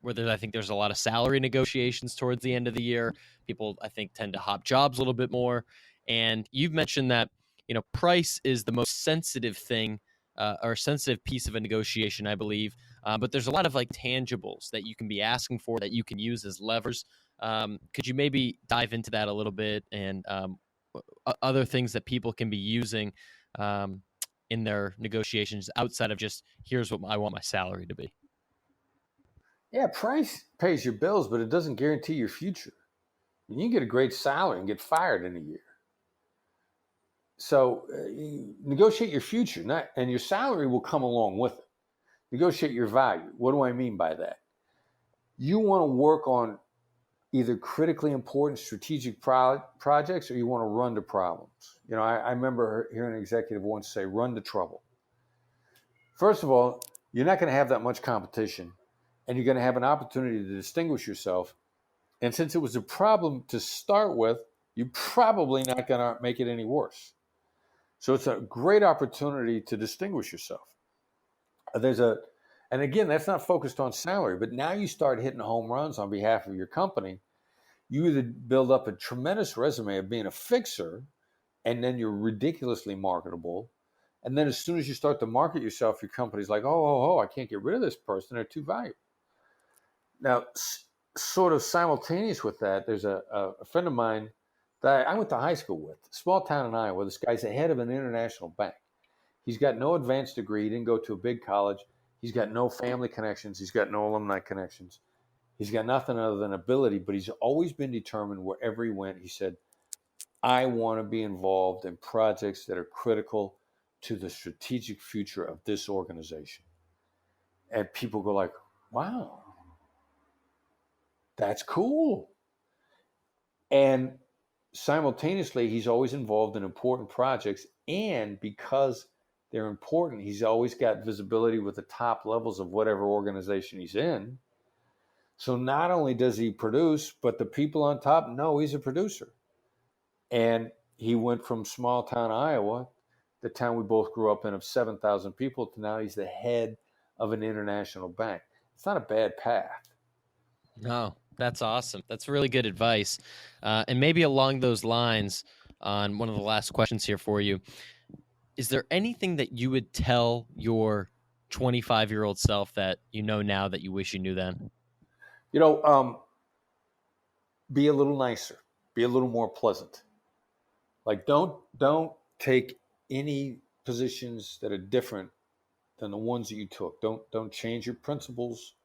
where I think there's a lot of salary negotiations towards the end of the year. People, I think, tend to hop jobs a little bit more. And you've mentioned that, price is the most sensitive thing or a sensitive piece of a negotiation, I believe. But there's a lot of like tangibles that you can be asking for that you can use as levers. Could you maybe dive into that a little bit, and other things that people can be using in their negotiations outside of just here's what I want my salary to be? Yeah, price pays your bills, but it doesn't guarantee your future. You can get a great salary and get fired in a year. So you negotiate your future, and your salary will come along with it. Negotiate your value. What do I mean by that? You want to work on either critically important strategic projects, or you want to run to problems. I remember hearing an executive once say, run to trouble. First of all, you're not going to have that much competition, and you're going to have an opportunity to distinguish yourself. And since it was a problem to start with, you're probably not going to make it any worse. So it's a great opportunity to distinguish yourself. And again, that's not focused on salary, but now you start hitting home runs on behalf of your company. You either build up a tremendous resume of being a fixer, and then you're ridiculously marketable. And then as soon as you start to market yourself, your company's like, oh, I can't get rid of this person. They're too valuable. Now, sort of simultaneous with that, there's a friend of mine that I went to high school with, small town in Iowa. This guy's the head of an international bank. He's got no advanced degree. He didn't go to a big college. He's got no family connections. He's got no alumni connections. He's got nothing other than ability, but he's always been determined wherever he went. He said, I want to be involved in projects that are critical to the strategic future of this organization. And people go like, wow, that's cool. And simultaneously, he's always involved in important projects. And because they're important, he's always got visibility with the top levels of whatever organization he's in. So not only does he produce, but the people on top know he's a producer. And he went from small town Iowa, the town we both grew up in of 7,000 people, to now he's the head of an international bank. It's not a bad path. No, that's awesome. That's really good advice. And maybe along those lines, on one of the last questions here for you, is there anything that you would tell your 25-year-old self that you know now that you wish you knew then? Be a little nicer, be a little more pleasant. Like don't take any positions that are different than the ones that you took. Don't change your principles.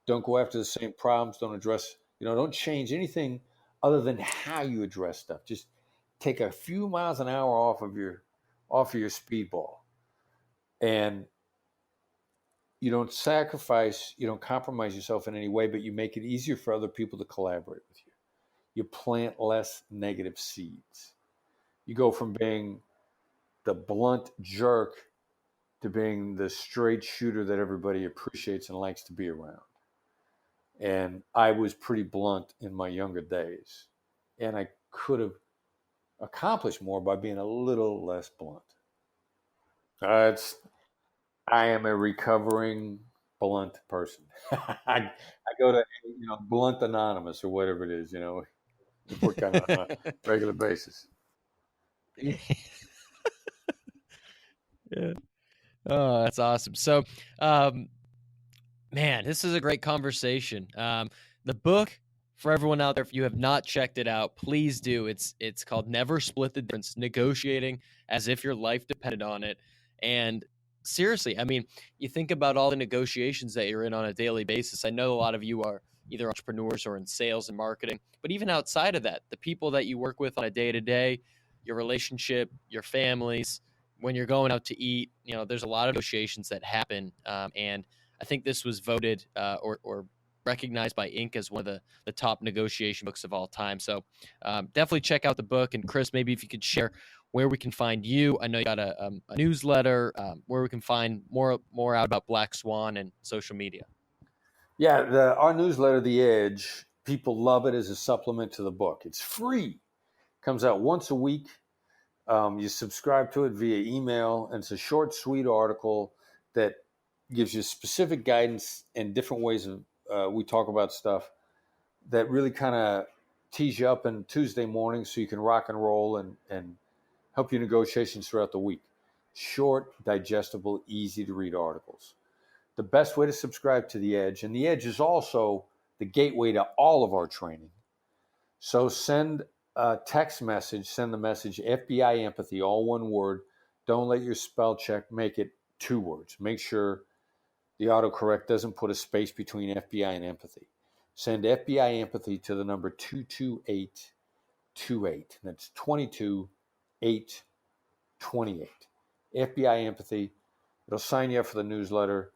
Don't go after the same problems. Don't change anything other than how you address stuff. Just take a few miles an hour off of your speedball. And you don't sacrifice, you don't compromise yourself in any way, but you make it easier for other people to collaborate with you. You plant less negative seeds. You go from being the blunt jerk to being the straight shooter that everybody appreciates and likes to be around. And I was pretty blunt in my younger days. And I could have accomplished more by being a little less blunt. I am a recovering blunt person. I go to Blunt Anonymous or whatever it is, work on a regular basis. Yeah. Oh, that's awesome. So, man, this is a great conversation. The book, for everyone out there, if you have not checked it out, please do. It's called Never Split the Difference, Negotiating as if your life depended on it. And seriously, I mean, you think about all the negotiations that you're in on a daily basis. I know a lot of you are either entrepreneurs or in sales and marketing, but even outside of that, the people that you work with on a day-to-day, your relationship, your families, when you're going out to eat, there's a lot of negotiations that happen. And I think this was voted or recognized by Inc. as one of the top negotiation books of all time. So definitely check out the book. And Chris, maybe if you could share where we can find you. I know you got a newsletter, where we can find more out about Black Swan and social media. Yeah, our newsletter, The Edge, people love it as a supplement to the book. It's free. Comes out once a week. You subscribe to it via email, and it's a short, sweet article that gives you specific guidance and different ways of we talk about stuff that really kind of tees you up on Tuesday morning so you can rock and roll and help your negotiations throughout the week. short, digestible, easy to read articles. The best way to subscribe to The Edge, and The Edge is also the gateway to all of our training. So send a text message, send the message FBI Empathy, all one word. Don't let your spell check make it 2 words. Make sure the autocorrect doesn't put a space between FBI and empathy. Send FBI Empathy to the number 22828. That's 22828. FBI Empathy. It'll sign you up for the newsletter.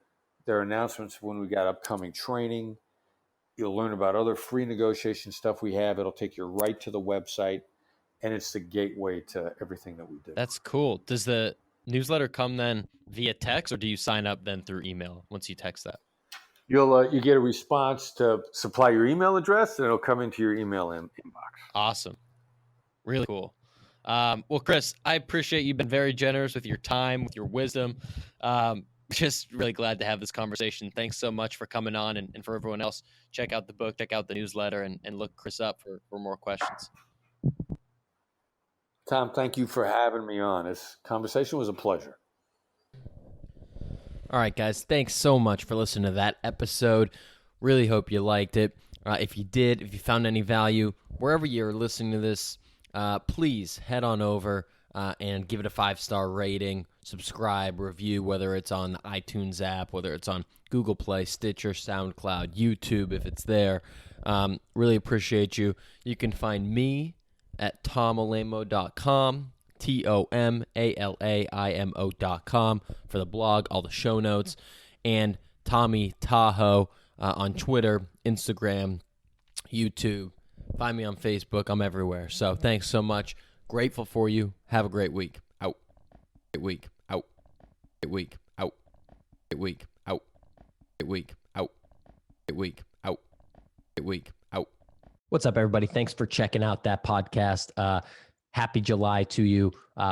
There are announcements when we got upcoming training. You'll learn about other free negotiation stuff we have. It'll take you right to the website, and it's the gateway to everything that we do. That's cool. Does the newsletter come then via text, or do you sign up then through email once you text that? You get a response to supply your email address, and it'll come into your email inbox. Awesome. Really cool. Well, Chris, I appreciate you've been very generous with your time, with your wisdom. Just really glad to have this conversation. Thanks so much for coming on, and for everyone else, check out the book, check out the newsletter, and look Chris up for more questions. Tom, thank you for having me on. This conversation was a pleasure. All right, guys, thanks so much for listening to that episode. Really hope you liked it. If you did, if you found any value, wherever you're listening to this, please head on over and give it a 5-star rating, subscribe, review, whether it's on the iTunes app, whether it's on Google Play, Stitcher, SoundCloud, YouTube, if it's there. Really appreciate you. You can find me at tomalamo.com, TOMALAIMO.com for the blog, all the show notes, and Tommy Tahoe on Twitter, Instagram, YouTube. Find me on Facebook. I'm everywhere. So thanks so much. Grateful for you. Have a great week. Out. Great week. Out. Great week. Out. Great week. Out. Great week. Out. Great week. Out. Great week. Out. What's up, everybody? Thanks for checking out that podcast. Happy July to you.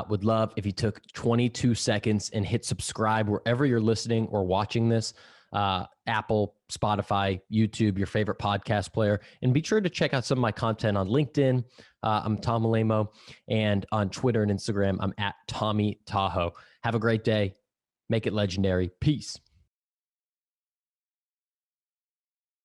Would love if you took 22 seconds and hit subscribe wherever you're listening or watching this. Apple, Spotify, YouTube, your favorite podcast player. And be sure to check out some of my content on LinkedIn. I'm Tom Alamo. And on Twitter and Instagram, I'm at Tommy Tahoe. Have a great day. Make it legendary. Peace.